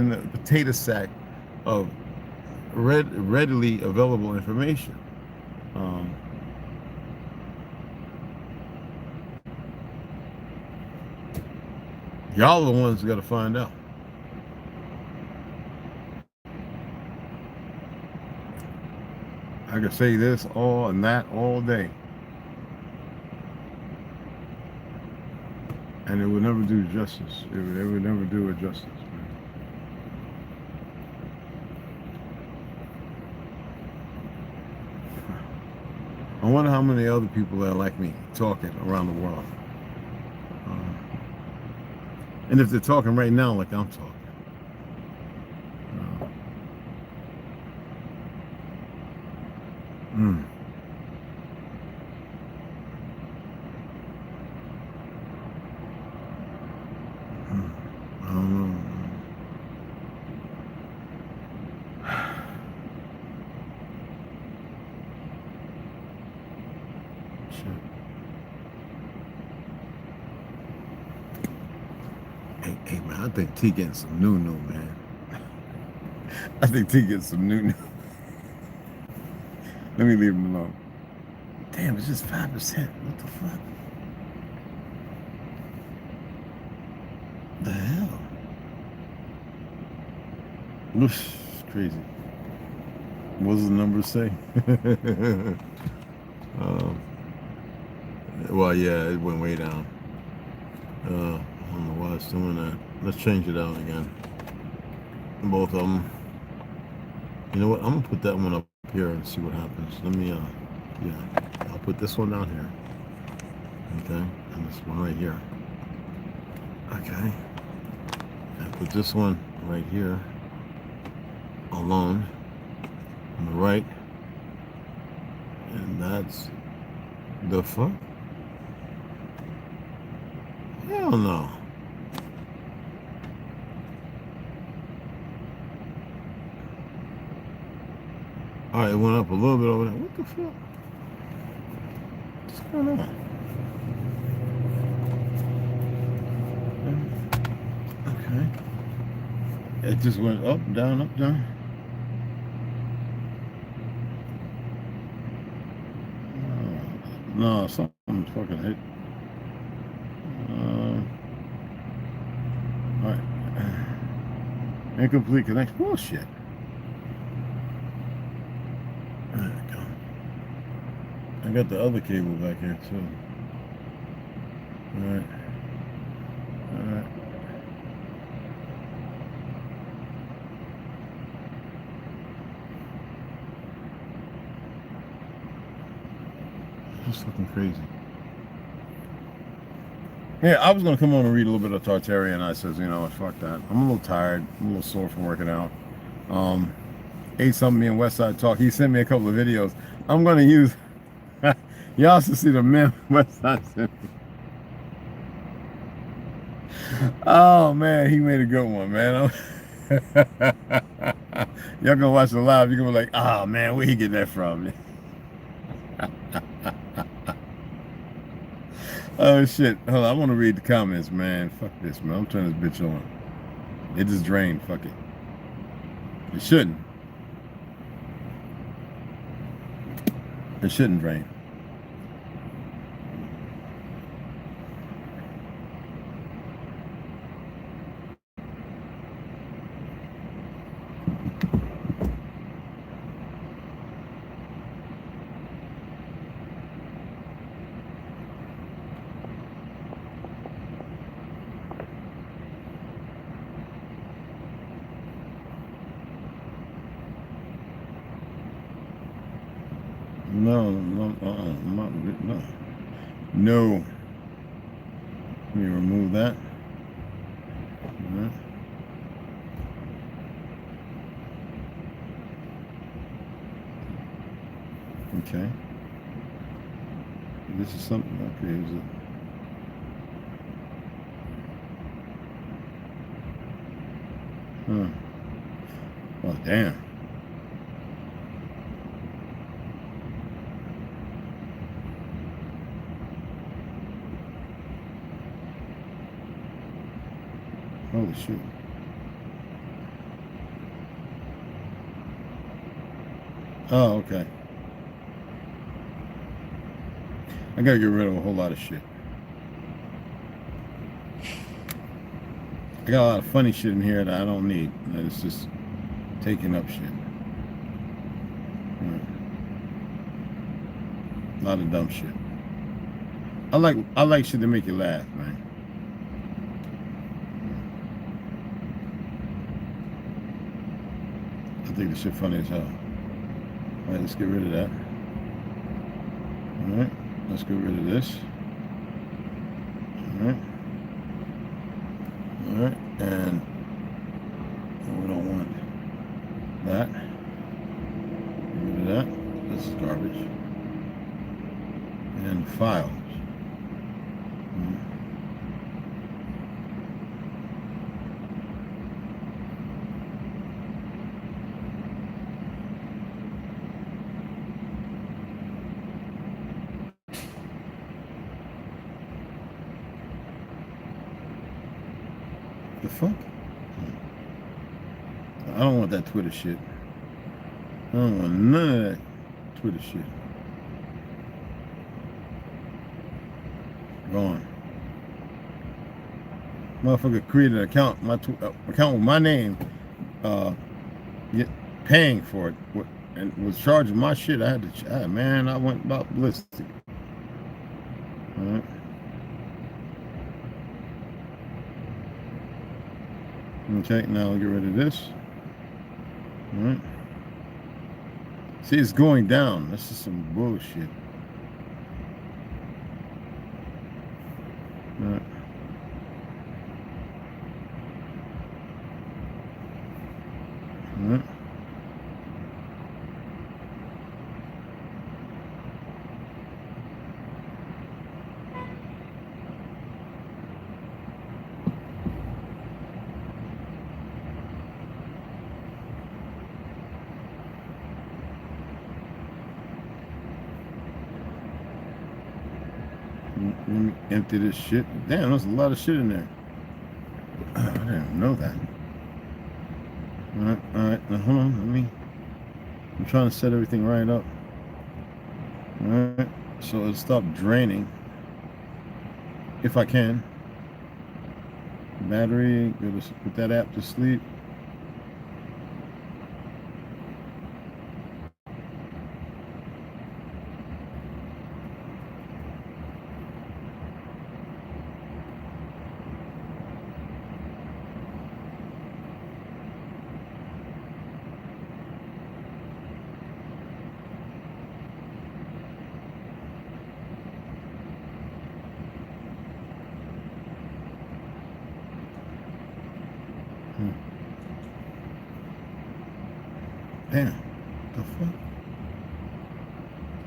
the potato sack of readily available information. Y'all are the ones who got to find out. I could say this all and that all day, and it would never do justice. It would never do it justice. I wonder how many other people are like me talking around the world. And if they're talking right now like I'm talking. I don't know. Hey man, I think T getting some new, man. I think T getting some new. Let me leave him alone. Damn, it's just 5%. What the fuck? The hell? Oof, it's crazy. What does the number say? Well, yeah, it went way down. I don't know why it's doing that. Let's change it out again. Both of them. You know what? I'm gonna put that one up here and see what happens. Let me, yeah, I'll put this one down here. Okay, and this one right here. Okay, and put this one right here alone on the right, and that's the fuck. Hell no. All right, it went up a little bit over there. What the fuck? What's going on? It just went up, down, up, down. No, something fucking hit. Alright. Incomplete connection. Bullshit. There we go. I got the other cable back here too. Alright. Alright. Just looking crazy. Yeah, I was gonna come on and read a little bit of Tartarian. I says, you know what, fuck that. I'm a little tired. I'm a little sore from working out. Ate something me and Westside Talk. He sent me a couple of videos. I'm gonna use. Y'all should see the meme Westside sent me. Oh man, he made a good one, man. Y'all gonna watch it live. You're gonna be like, oh man, where he get that from? Oh shit. Hold on, I want to read the comments, man. Fuck this, man. I'm turning this bitch on. It just drained. Fuck it. It shouldn't. It shouldn't drain. No. Let me remove that. Okay. This is something. Okay, is it? Huh. Oh, damn. Holy shit. Oh, okay. I gotta get rid of a whole lot of shit. I got a lot of funny shit in here that I don't need. It's just taking up shit. A lot of dumb shit. I like shit to make you laugh, man. I think this shit funny as hell. Alright, let's get rid of that. Alright, let's get rid of this. Alright. Alright, and we don't want that. Get rid of that. This is garbage. And files. The fuck? I don't want that Twitter shit. I don't want none of that Twitter shit. Gone. Motherfucker created an account, account with my name, paying for it, and was charging my shit. I had to, man, I went about ballistic. All right. Okay, now I'll get rid of this. All right. See, it's going down. This is some bullshit. All right. All right. Let me empty this shit. Damn, there's a lot of shit in there. I didn't know that. Alright, now hold on, I'm trying to set everything right up. Alright, so it'll stop draining. If I can. Battery, go to put that app to sleep. Damn, the fuck?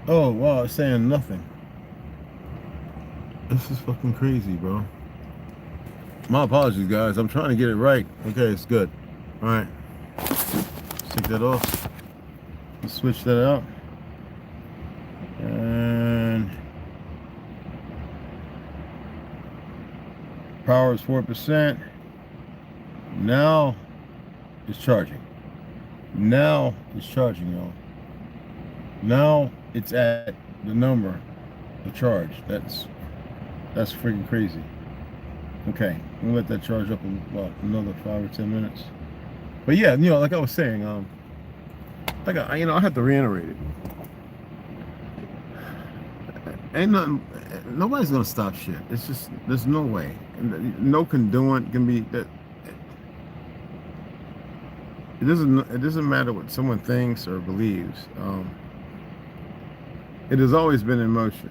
Oh wow, it's saying nothing. This is fucking crazy, bro. My apologies, guys. I'm trying to get it right. Okay, it's good. All right, take that off. Let's switch that out. And power is 4%. Now it's charging. Now it's charging, y'all. Now it's at the number to charge. That's freaking crazy. Okay, we'll let that charge up about another 5 or 10 minutes. But yeah, you know, like I was saying, I have to reiterate it. Ain't nothing. Nobody's gonna stop shit. It's just there's no way. No conduit can be that. It doesn't matter what someone thinks or believes. It has always been in motion.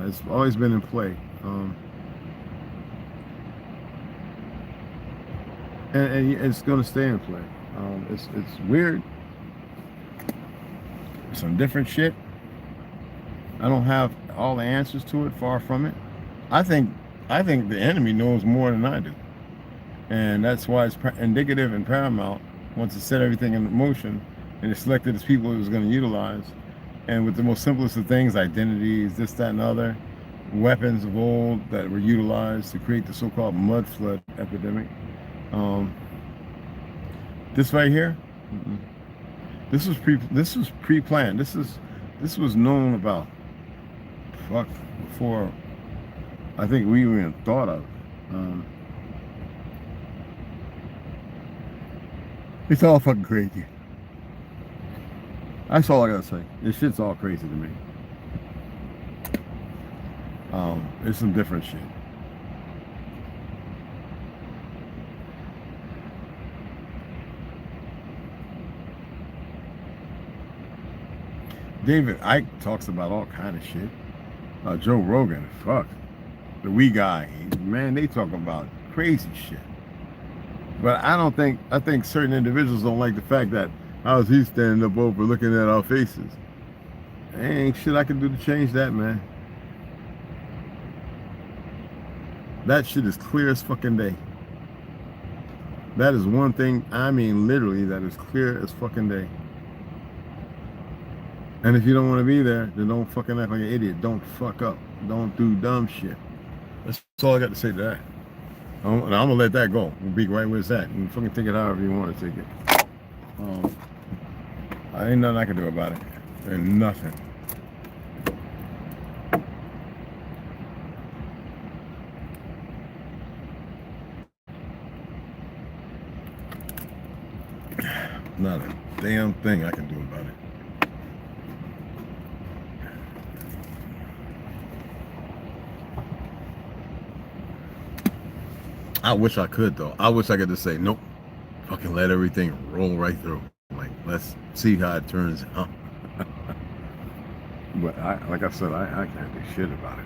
It's always been in play. And it's going to stay in play. It's weird. Some different shit. I don't have all the answers to it. Far from it. I think the enemy knows more than I do, and that's why it's indicative and paramount. Once it set everything in motion and it selected its people it was going to utilize, and with the most simplest of things, identities, this, that, and other, weapons of old that were utilized to create the so-called mud flood epidemic. This right here, this was pre-planned. This was known about before I think we even thought of. It's all fucking crazy. That's all I gotta say. This shit's all crazy to me. It's some different shit. David Icke talks about all kind of shit. Joe Rogan, fuck. The wee guy, man, they talk about crazy shit. But I think certain individuals don't like the fact that how's he standing up over looking at our faces? There ain't shit I can do to change that, man. That shit is clear as fucking day. That is one thing, I mean literally, that is clear as fucking day. And if you don't want to be there, then don't fucking act like an idiot. Don't fuck up. Don't do dumb shit. That's all I got to say to that. And I'm gonna let that go. We'll be right where it's at. You can fucking take it however you want to take it. Ain't nothing I can do about it. There's nothing. Not a damn thing I can do about it. I wish I could though. I wish I could just say, nope, fucking let everything roll right through. Like, let's see how it turns out. But like I said, I can't do shit about it,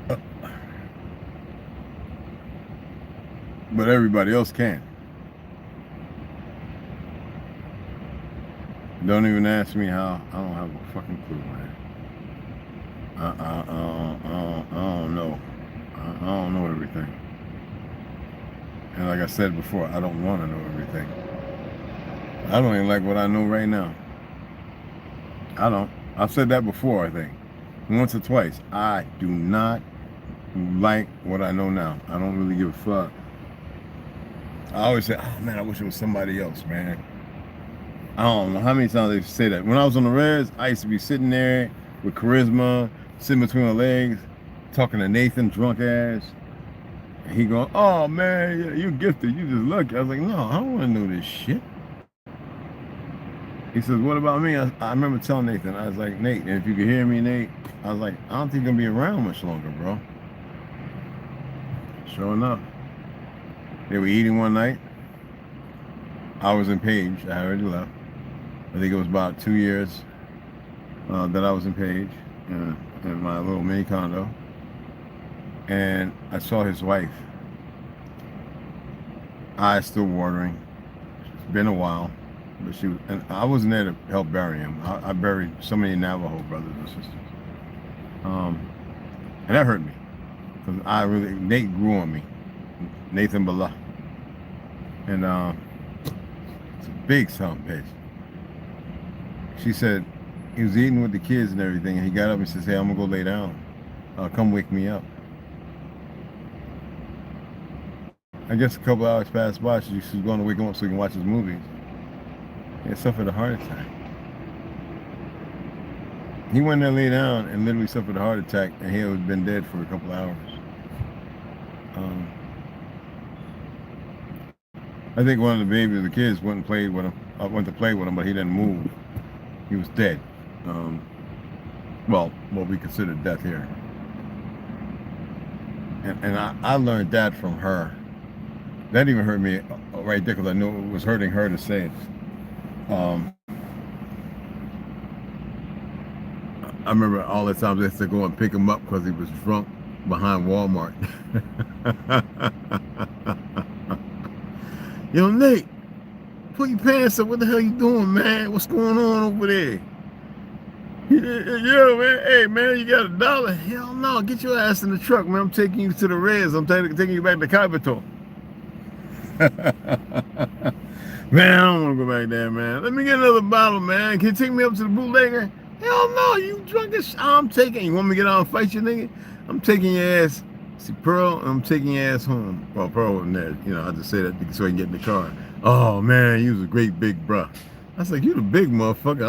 bro. But everybody else can. Don't even ask me how. I don't have a fucking clue, man. I don't know. I don't know everything. And like I said before, I don't want to know everything. I don't even like what I know right now. I don't. I've said that before, I think. Once or twice. I do not like what I know now. I don't really give a fuck. I always say, oh man, I wish it was somebody else, man. I don't know how many times they say that. When I was on the res, I used to be sitting there with charisma, sitting between my legs, talking to Nathan, drunk ass. And he going, oh man, you're gifted, you just lucky. I was like, no, I don't want to know this shit. He says, what about me? I remember telling Nathan, I was like, Nate, and if you could hear me, Nate, I was like, I don't think you're gonna be around much longer, bro. Sure enough. They were eating one night. I was in Page, I already left. I think it was about 2 years that I was in Page, in my little mini condo. And I saw his wife. Eyes still watering. It's been a while. But she was, and I wasn't there to help bury him. I buried so many Navajo brothers and sisters. And that hurt me. Because Nate grew on me. Nathan Bala. And it's a big son bitch. She said, he was eating with the kids and everything, and he got up and says, hey, I'm gonna go lay down. Come wake me up. I guess a couple hours passed by, she was going to wake him up so he can watch his movies. He suffered a heart attack. He went there, lay down, and literally suffered a heart attack, and he had been dead for a couple hours. I think one of the babies, the kids, went to play with him, but he didn't move. He was dead. Well, what we consider death here. And I learned that from her. That even hurt me right there because I knew it was hurting her to say it. I remember all the times they had to go and pick him up because he was drunk behind Walmart. Yo, Nate, put your pants up. What the hell you doing, man? What's going on over there? Yo, man, hey, man, you got $1? Hell no, get your ass in the truck, man. I'm taking you to the res. I'm taking you back to Capitol. Man, I don't want to go back there, man. Let me get another bottle, man. Can you take me up to the bootlegger? Hell no, you drunk as shit. I'm taking you. Want me to get out and fight you, nigga? I'm taking your ass. See, Pearl, I'm taking your ass home. Well, Pearl wasn't there. You know, I just say that so I can get in the car. Oh, man, you was a great big bruh. I was like, you the big motherfucker.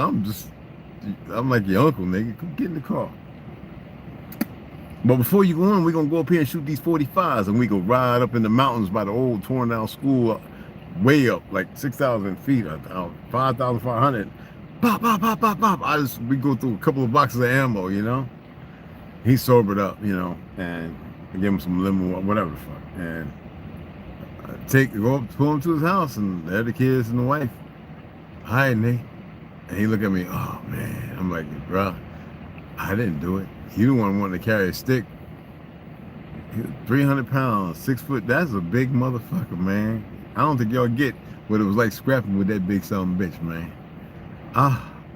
I'm like your uncle, nigga. Come get in the car. But before you go in, we're going to go up here and shoot these 45s, and we go ride up in the mountains by the old torn down school, way up, like 6,000 feet, 5,500. Pop, pop, pop, pop, pop. We go through a couple of boxes of ammo, you know. He sobered up, you know, and I give him some limo, whatever the fuck. And go up, pull him to his house, and there the kids and the wife. Hi, Nate. And he looked at me, oh man. I'm like, bro, I didn't do it. You the one wanting to carry a stick. 300 pounds, 6 foot. That's a big motherfucker, man. I don't think y'all get what it was like scrapping with that big son bitch, man.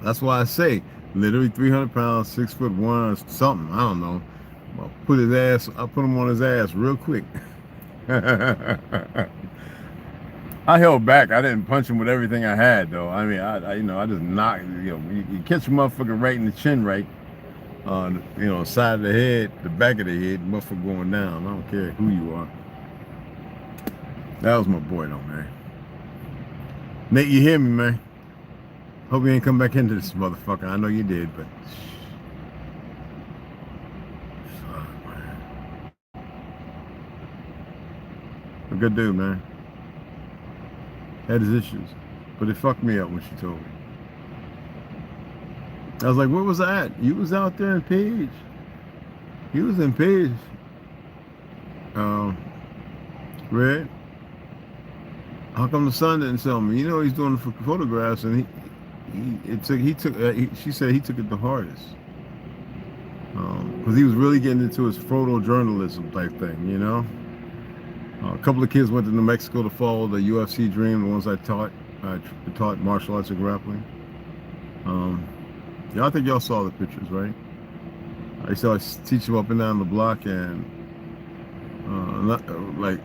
That's why I say, literally 300 pounds, 6 foot 1, something. I don't know. I put him on his ass real quick. I held back. I didn't punch him with everything I had, though. I mean, I just knocked. You know, you catch a motherfucker right in the chin, right on, you know, side of the head, the back of the head, motherfucker going down. I don't care who you are. That was my boy, though, man. Nate, you hear me, man? Hope you ain't come back into this motherfucker. I know you did, but fuck, man. A good dude, man. Had his issues, but it fucked me up when she told me. I was like, where was I at? You was out there in Page. You was in Page. Red. How come the son didn't tell me? You know he's doing the photographs, and she said he took it the hardest. Because he was really getting into his photojournalism type thing, you know? A couple of kids went to New Mexico to follow the UFC dream, the ones I taught. I taught martial arts and grappling. Yeah, I think y'all saw the pictures, right? I used to teach them up and down the block, and like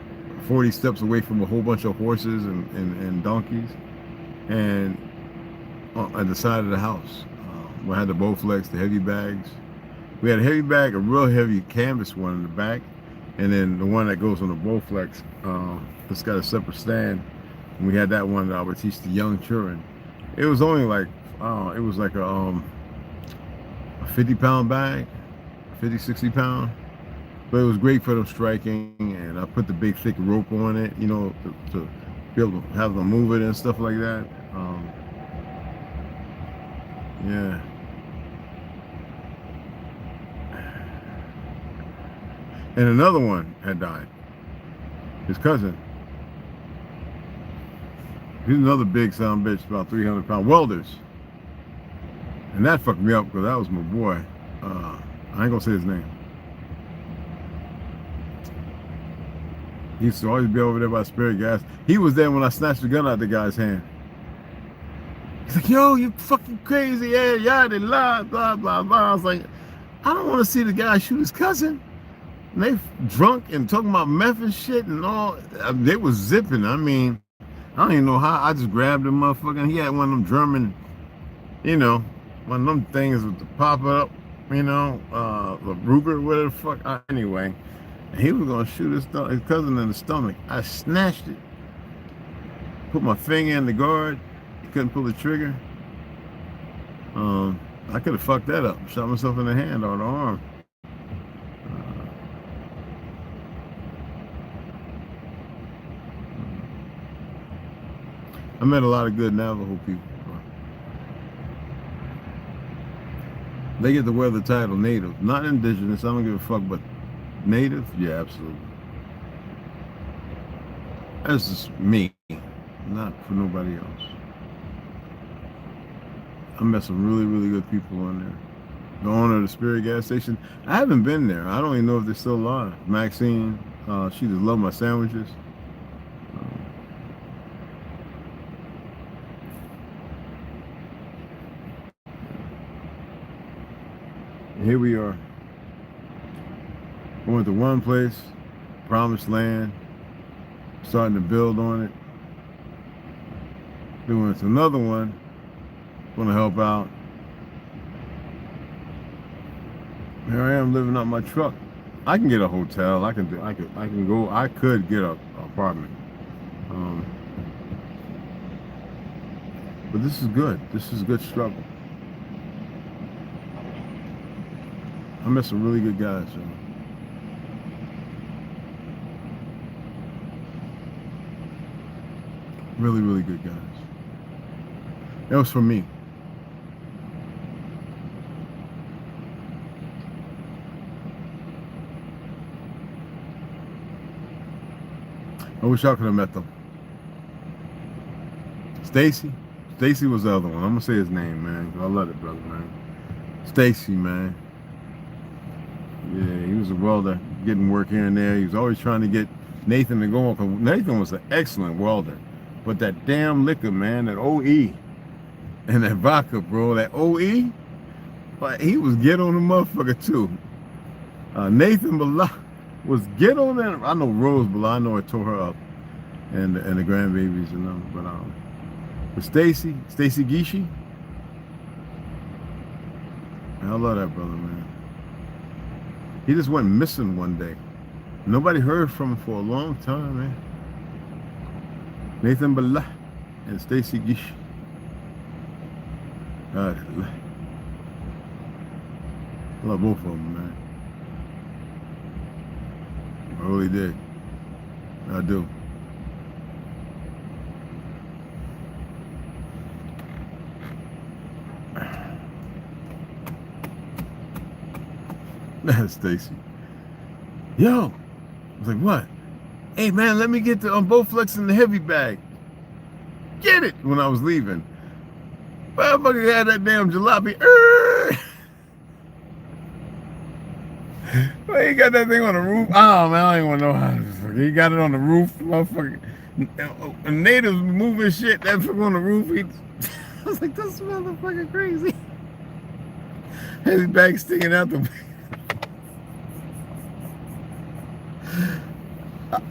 40 steps away from a whole bunch of horses and donkeys, and at the side of the house. We had the Bowflex, the heavy bags. We had a heavy bag, a real heavy canvas one in the back, And then the one that goes on the Bowflex, it's got a separate stand. And we had that one that I would teach the young children. It was only like, it was like a 50-pound bag, 50, 60 pound. But it was great for them striking, and I put the big thick rope on it, you know, to be able to have them move it and stuff like that. Yeah. And another one had died. His cousin. He's another big son bitch, about 300-pound welders. And that fucked me up because that was my boy. I ain't gonna say his name. He used to always be over there by Spirit Gas. He was there when I snatched the gun out the guy's hand. He's like, yo, you fucking crazy, yada, blah, blah, blah, blah. I was like, I don't want to see the guy shoot his cousin. And they drunk and talking about meth and shit and all. They was zipping. I mean, I don't even know how. I just grabbed the motherfucker. And he had one of them German, you know, one of them things with the pop up, you know, the Ruger, whatever the fuck. Anyway. And he was gonna shoot his cousin in the stomach. I snatched it. Put my finger in the guard. He couldn't pull the trigger. I could have fucked that up. Shot myself in the hand or the arm. I met a lot of good Navajo people. They get to wear the title native, not indigenous. I don't give a fuck, but native? Yeah, absolutely. That's just me, not for nobody else. I met some really, really good people on there. The owner of the Spirit gas station, I haven't been there. I don't even know if they're still alive. Maxine, she just loved my sandwiches. Here we are. I went to one place, promised land, starting to build on it. Then went to another one, want to help out. Here I am living out my truck. I can get a hotel. I could get an apartment. But this is good. This is a good struggle. I met some really good guys, yo. Really, really good guys. That was for me. I wish I could have met them. Stacy was the other one. I'm gonna say his name, man. I love it, brother, man. Stacy, man. Yeah, he was a welder, getting work here and there. He was always trying to get Nathan to go on, because Nathan was an excellent welder. But that damn liquor, man, that OE and that vodka, bro, that OE, but he was get on the motherfucker too. Nathan Bala was get on that. I know Rose Bala, I know it tore her up, and the grandbabies and them. But Stacy Gishi, I love that brother, man. He just went missing one day. Nobody heard from him for a long time, man. Nathan Bala and Stacy Gish. God, I love both of them, man. I really did. I do. That's Stacy. Yo, I was like, what? Hey man, let me get the Bowflex in the heavy bag. Get it when I was leaving. Motherfucker had that damn jalopy. Well, he got that thing on the roof. Oh man, I don't even know how. He got it on the roof, motherfucker. Natives moving shit. That fucker on the roof. I was like, this motherfucker crazy. His bag sticking out the.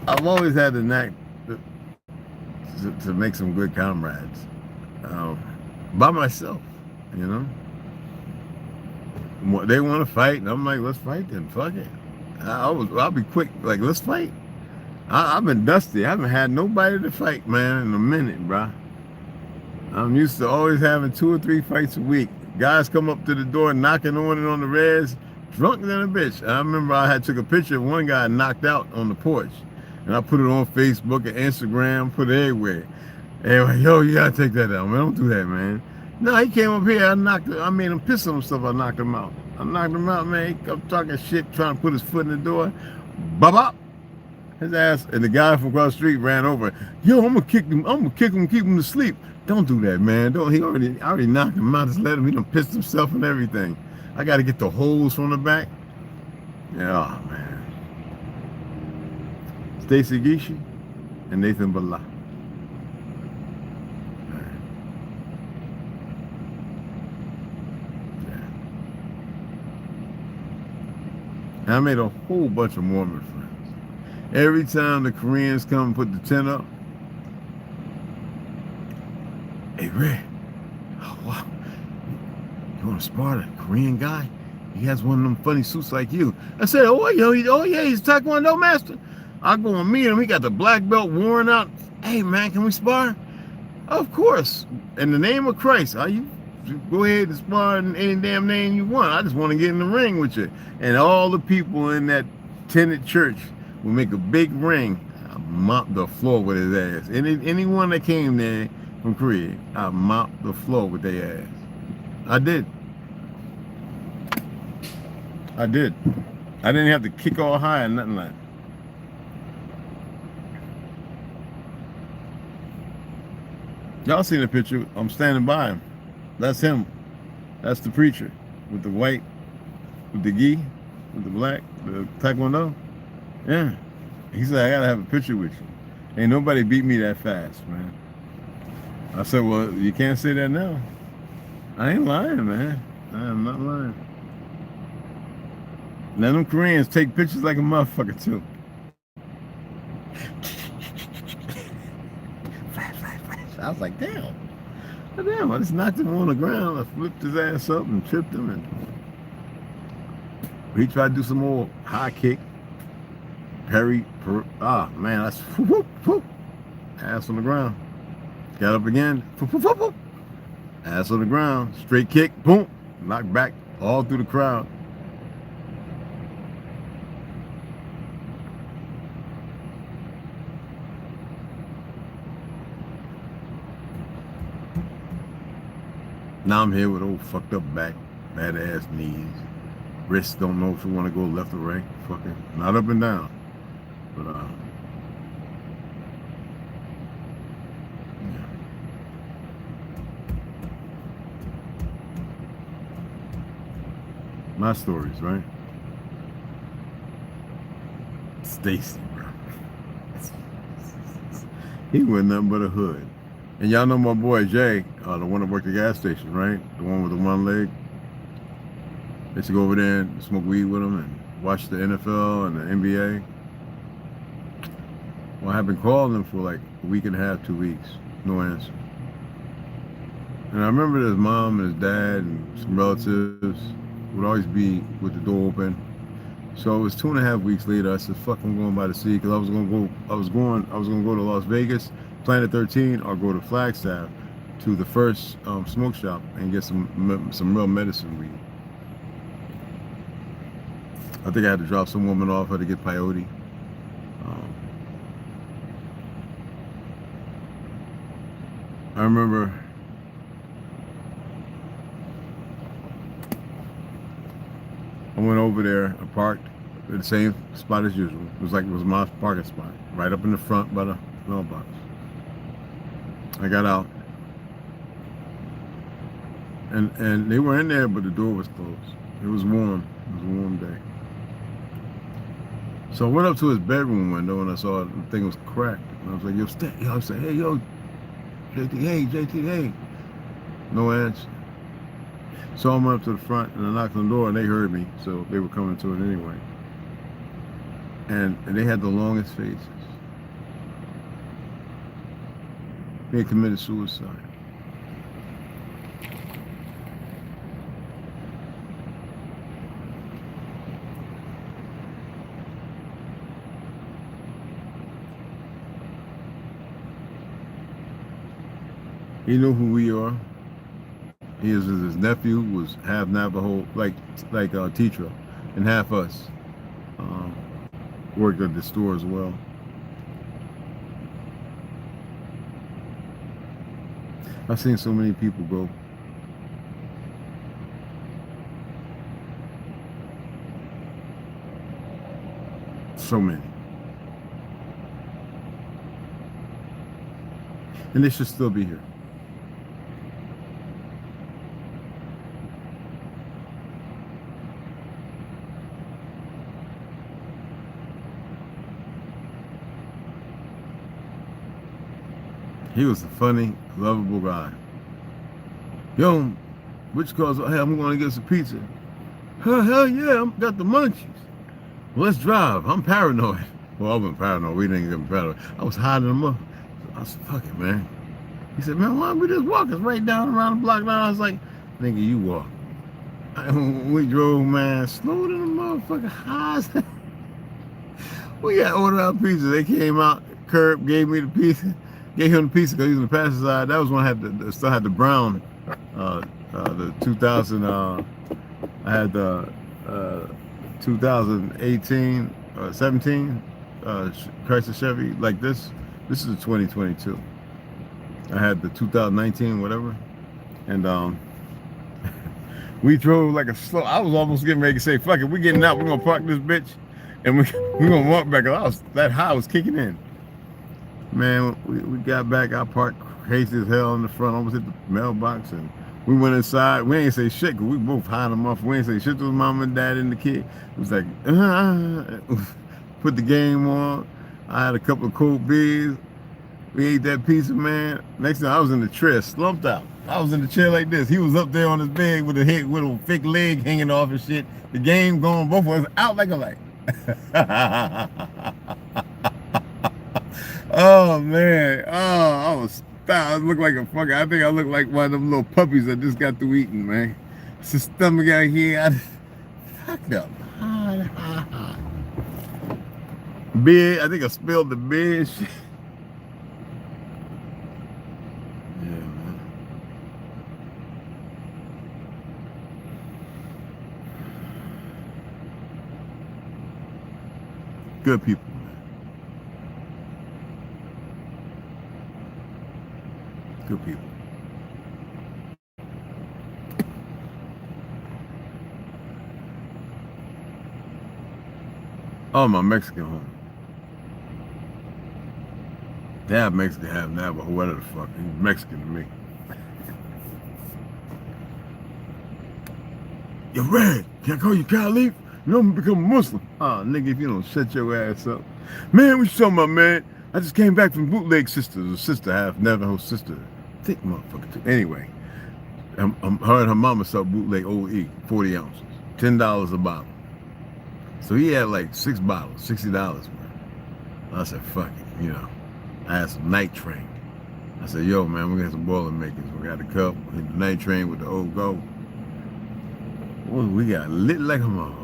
I've always had the knack to make some good comrades by myself, you know. They want to fight, and I'm like, let's fight then, fuck it. I'll be quick. Like, let's fight. I've been dusty. I haven't had nobody to fight, man, in a minute, bro. I'm used to always having 2 or 3 fights a week. Guys come up to the door knocking on it on the res, drunk than a bitch. I remember I had took a picture of one guy knocked out on the porch, and I put it on Facebook and Instagram, put it everywhere. And like, yo, you gotta take that down, man. Don't do that, man. No, he came up here. I made him piss on himself. I knocked him out. Man. He kept talking shit, trying to put his foot in the door. Bop. His ass, and the guy from across the street ran over. Yo, I'm gonna kick him. Keep him to sleep. Don't do that, man. Don't. I already knocked him out. Just let him. He done pissed himself and everything. I got to get the holes from the back. Yeah, oh, man. Stacy Gishi and Nathan Bala. I made a whole bunch of Mormon friends. Every time the Koreans come and put the tent up, hey, Red, oh, wow. You want to spar a Korean guy? He has one of them funny suits like you. I said, oh yeah, he's a Taekwondo master. I go and meet him. He got the black belt worn out. Hey, man, can we spar? Of course. In the name of Christ, you go ahead and spar in any damn name you want. I just want to get in the ring with you. And all the people in that tenant church will make a big ring. I mop the floor with his ass. Anyone that came there from Korea, I mopped the floor with their ass. I did. I didn't have to kick all high or nothing like that. Y'all seen the picture? I'm standing by him. That's him. That's the preacher with the white, with the gi, with the black, the Taekwondo. Yeah. He said, I gotta have a picture with you. Ain't nobody beat me that fast, man. I said, well, you can't say that now. I ain't lying, man. I am not lying. Now them Koreans take pictures like a motherfucker too. I was like, damn. I just knocked him on the ground. I flipped his ass up and tripped him, and he tried to do some more high kick. Man, that's whoop, whoop, ass on the ground. Got up again, whoop, whoop, whoop, whoop. Ass on the ground, straight kick, boom, knocked back all through the crowd. Now I'm here with old fucked up back, bad ass knees. Wrists don't know if you want to go left or right. Fucking not up and down. But yeah. My stories, right? Stacy, bro. He wasn't nothing but a hood. And y'all know my boy Jay, the one that worked the gas station, right? The one with the one leg. They used to go over there and smoke weed with him and watch the NFL and the NBA. Well, I've been calling him for like a week and a half, 2 weeks. No answer. And I remember his mom and his dad and some relatives would always be with the door open. So it was 2.5 weeks later. I said, "Fuck, I'm going by the sea," because I was gonna go to Las Vegas, Planet 13, or go to Flagstaff to the first smoke shop and get some real medicine weed. I think I had to drop some woman off. I had to get peyote. I remember I went over there, I parked at the same spot as usual. It was my parking spot, right up in the front by the mailbox. I got out, and they were in there, but the door was closed. It was warm. It was a warm day. So I went up to his bedroom window and I saw the thing was cracked. And I was like, I said, hey, yo, JT, hey. No answer. So I went up to the front and I knocked on the door and they heard me, so they were coming to it anyway. And they had the longest faces. They had committed suicide. He knew who we are. His nephew was half Navajo, like Tetra, and half us. Worked at the store as well. I've seen so many people go. So many. And they should still be here. He was a funny, lovable guy. Yo, which cause, hey, I'm going to get some pizza. Hell yeah, I got the munchies. Well, let's drive. I'm paranoid. Well, I wasn't paranoid. We didn't get paranoid. I was hiding them up. I was fuck it, man. He said, man, why don't we just walk? It's right down around the block now. I was like, nigga, you walk. We drove, man, slow to the motherfucker highs. We got ordered our pizza. They came out, curb, gave me the pizza. Gave him the pizza because he was on the passenger side. That was when I had still had the brown, the 2000. I had the 2018, 17 Chrysler Chevy like this. This is a 2022. I had the 2019 whatever, and we drove like a slow. I was almost getting ready to say, "Fuck it, we're getting out. We're gonna park this bitch, and we're gonna walk back." That high was kicking in. Man, we got back. I parked crazy as hell in the front, almost hit the mailbox, and we went inside. We ain't say shit, because we both hide them off. We ain't say shit to the mom and dad and the kid. It was like, put the game on. I had a couple of cold beers. We ate that pizza, man. Next time I was in the chair, slumped out. I was in the chair like this. He was up there on his bed with a fake leg hanging off and shit. The game going, both of us out like a light. Oh man, I was I looked like a fucker. I think I looked like one of them little puppies that just got through eating, man. It's the stomach out here. Fucked up. Beer, I think I spilled the beer and shit. Yeah, man. Good people. Good people. Oh, my Mexican home. They have Mexican, have Navajo, whatever the fuck. He's Mexican to me. You're red. Can't call you Khalif. You don't become a Muslim. Oh, nigga, if you don't shut your ass up. Man, what you talking about, man? I just came back from Bootleg Sisters. A sister, half Navajo sister. Thick motherfucker too. Anyway, her and her mama sold bootleg OE, 40 ounces, $10 a bottle. So he had like 6 bottles, $60 worth. I said, fuck it, you know. I had some night train. I said, yo, man, we got some boiler makers. We got the cup, hit the night train with the old go. Boy, we got lit like a motherfucker.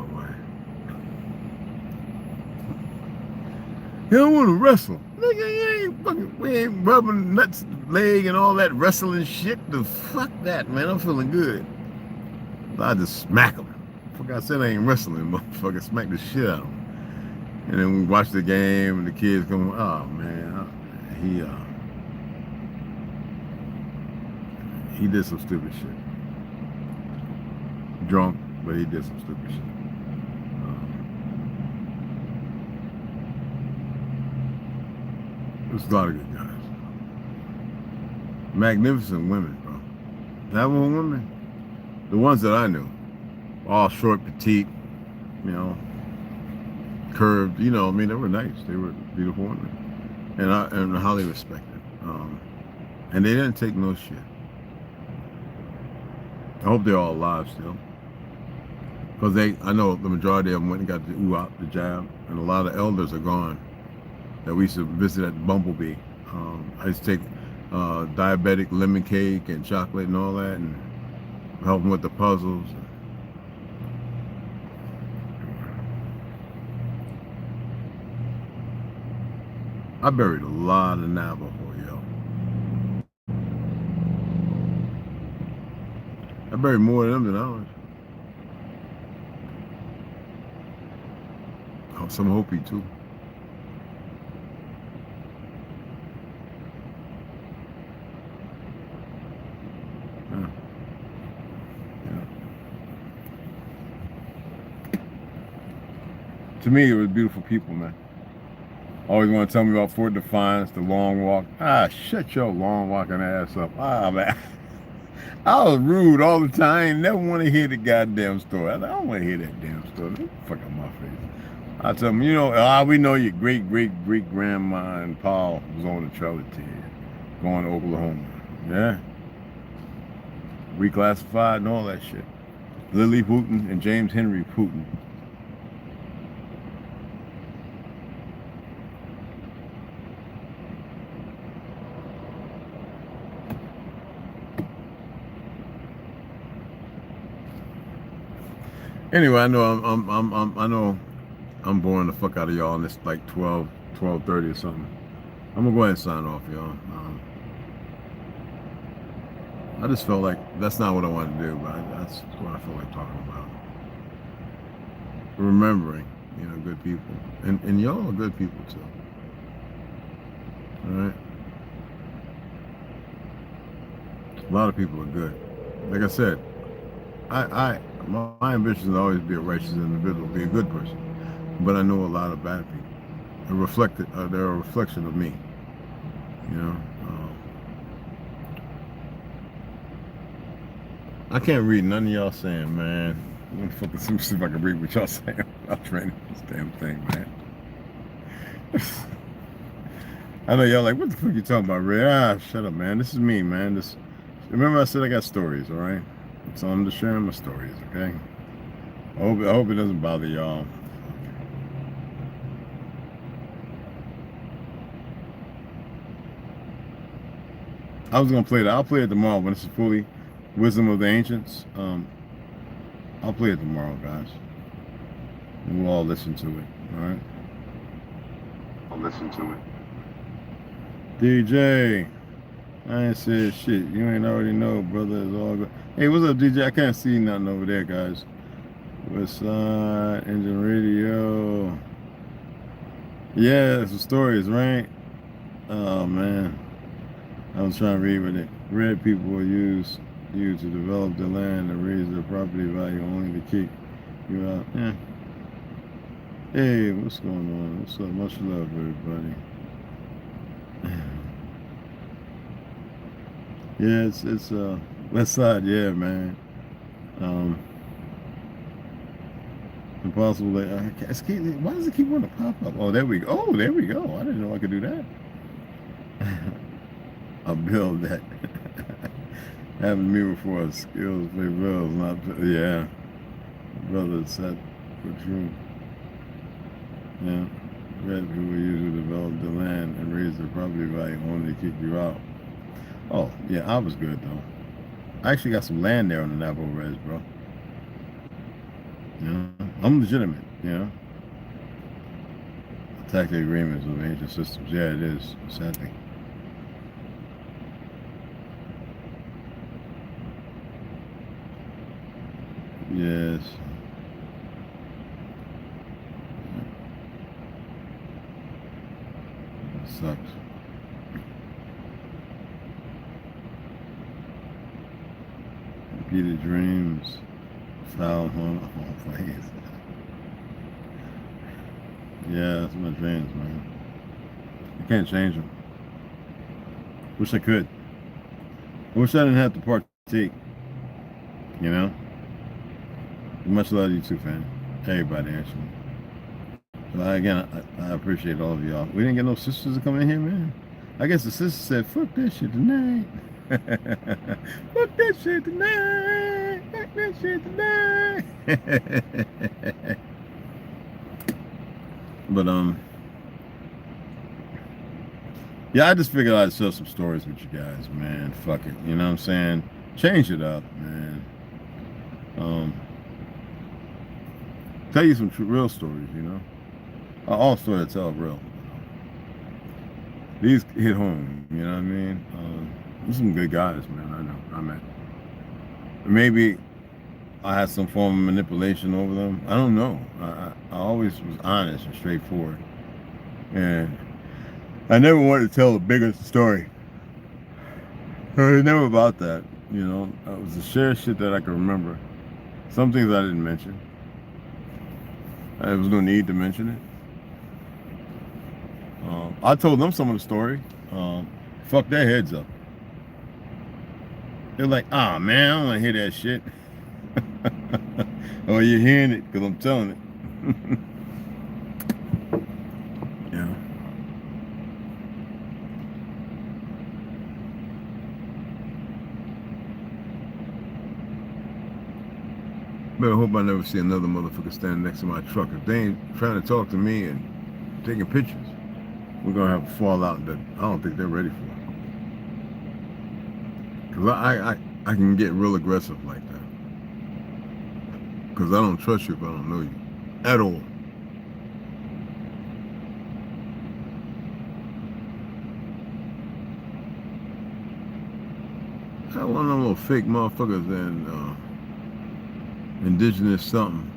You don't want to wrestle. Nigga, you ain't fucking, we ain't rubbing nuts, leg, and all that wrestling shit. The fuck that, man. I'm feeling good. So I just smack him. Fuck, I said I ain't wrestling, motherfucker. Smack the shit out of him. And then we watch the game, and the kids come, oh, man. He did some stupid shit. Drunk, but he did some stupid shit. There's a lot of good guys. Magnificent women, bro. Navajo women, the ones that I knew, all short, petite, you know, curved, you know, I mean, they were nice. They were beautiful women. And I highly respected. And they didn't take no shit. I hope they're all alive still. Because I know the majority of them went and got the UAP, the jab, and a lot of elders are gone that we used to visit at Bumblebee. I used to take diabetic lemon cake and chocolate and all that and help them with the puzzles. I buried a lot of Navajo, yo. I buried more of them than ours. Oh, some Hopi too. Yeah. Yeah. To me, it was beautiful people, man. Always want to tell me about Fort Defiance, the long walk. Ah, shut your long walking ass up. Ah, man. I was rude all the time. I ain't never want to hear the goddamn story. I don't want to hear that damn story. Get the fuck out my face. I tell them, you know, we know your great-great-great-grandma and Paul was on the trailer team going to Oklahoma. Yeah. Reclassified and all that shit. Lily Putin and James Henry Putin. Anyway, I know I'm boring the fuck out of y'all, and it's like 12:30 or something. I'm gonna go ahead and sign off, y'all. I just felt like that's not what I wanted to do, but that's what I feel like talking about. Remembering, you know, good people, and y'all are good people too. All right. A lot of people are good. Like I said, my ambition is always be a righteous individual, be a good person. But I know a lot of bad people. They're a reflection of me. You know. I can't read none of y'all saying, man. I'm gonna fucking see if I can read what y'all saying about training this damn thing, man. I know y'all like, what the fuck you talking about, Ray? Ah, shut up, man. This is me, man. Remember I said I got stories, all right? So I'm just sharing my stories, okay? I hope it doesn't bother y'all. I was gonna play that. I'll play it tomorrow when it's fully Wisdom of the Ancients. I'll play it tomorrow, guys. And we'll all listen to it, all right? I'll listen to it. DJ, I ain't said shit. You ain't already know, brother. It's all good. Hey, what's up, DJ? I can't see nothing over there, guys. West Side Engine Radio. Yeah, some stories, right? Oh man, I was trying to read with it. Red people will use you to develop the land and raise their property value only to kick you out. Yeah. Hey, what's going on? What's up? Much love, everybody. Yeah, it's West Side, yeah, man. Impossible. Why does it keep wanting to pop up? Oh, there we go. Oh, there we go. I didn't know I could do that. I'll build that. Happened to me before. Skills pay bills, not yeah. Brother set for truth. Yeah. Red people usually develop the land and raise the property value only to kick you out. Oh, yeah, I was good though. I actually got some land there on the Navajo Res, bro. You know, I'm legitimate, you know. Attack the agreements of ancient systems. Yeah, it is, sadly. Yes. It sucks. Repeated dreams, foul home place. Yeah, that's my dreams, man. I can't change them. Wish I could. I wish I didn't have to partake. You know? Much love to you too, fam. Everybody, actually. But again, I appreciate all of y'all. We didn't get no sisters to come in here, man. I guess the sister said, fuck that shit tonight. Fuck that shit tonight. Fuck that shit tonight. But, yeah, I just figured I'd share some stories with you guys, man. Fuck it. You know what I'm saying? Change it up, man. Tell you some real stories, you know. All stories I tell are real. These hit home, you know what I mean? There's some good guys, man. I know. I met. maybe I had some form of manipulation over them. I don't know. I always was honest and straightforward. And I never wanted to tell a bigger story. It was never about that, you know. It was the share shit that I could remember. Some things I didn't mention. There was no need to mention it. I told them some of the story. Fuck their heads up. They're like, ah, man, I don't want to hear that shit. Oh, you're hearing it because I'm telling it. Yeah. But I hope I never see another motherfucker standing next to my truck. If they ain't trying to talk to me and taking pictures, we're gonna have a fallout that I don't think they're ready for. Cause I can get real aggressive like that. Cause I don't trust you if I don't know you at all. I one of them little fake motherfuckers and indigenous something,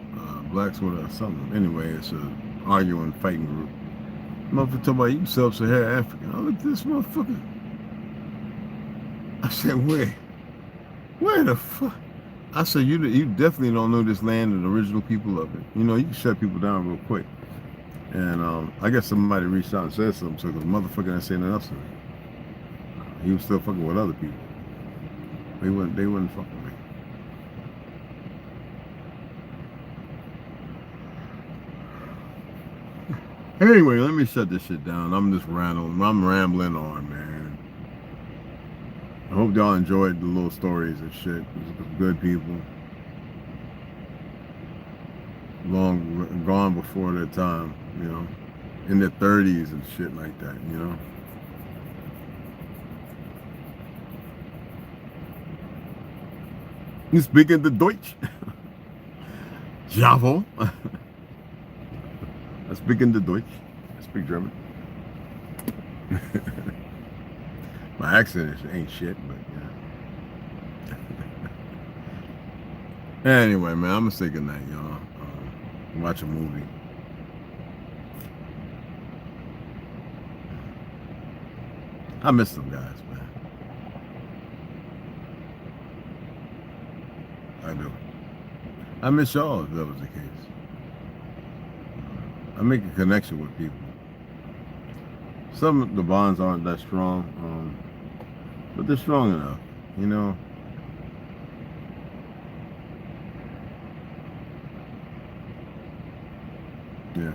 blacks with something. Anyway, it's a arguing, fighting group. Motherfucker talking about you sub-Saharan African. I looked at this motherfucker. I said, where the fuck? I said, you definitely don't know this land and the original people of it. You know, you can shut people down real quick. And I guess somebody reached out and said something to the motherfucker didn't say nothing else to me. He was still fucking with other people. They wouldn't fuck with me. Anyway, let me shut this shit down. I'm rambling on, man. I hope y'all enjoyed the little stories and shit. It was good people. Long gone before their time, you know. In their 30s and shit like that, you know. You speaking the Deutsch? Javo? I speak in the Deutsch. I speak German. My accent ain't shit, but yeah. Anyway, man, I'm gonna say goodnight, y'all. Watch a movie. I miss them guys, man. I do. I miss y'all if that was the case. I make a connection with people. Some of the bonds aren't that strong, but they're strong enough, you know. Yeah.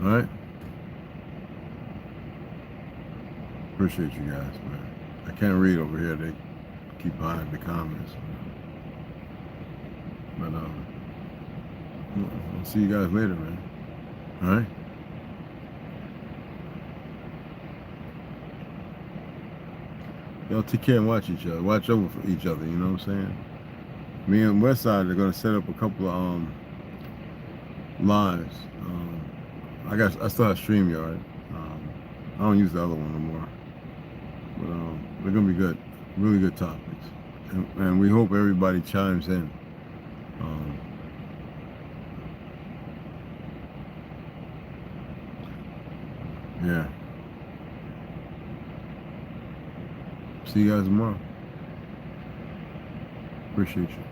All right. Appreciate you guys, man. I can't read over here. They keep hiding the comments. But I'll see you guys later, man. All right. Y'all take care and watch each other. Watch over for each other. You know what I'm saying? Me and Westside are gonna set up a couple of lives. I still have StreamYard. I don't use the other one no more. But they're gonna be good. Really good topics, and we hope everybody chimes in. Yeah. See you guys tomorrow. Appreciate you.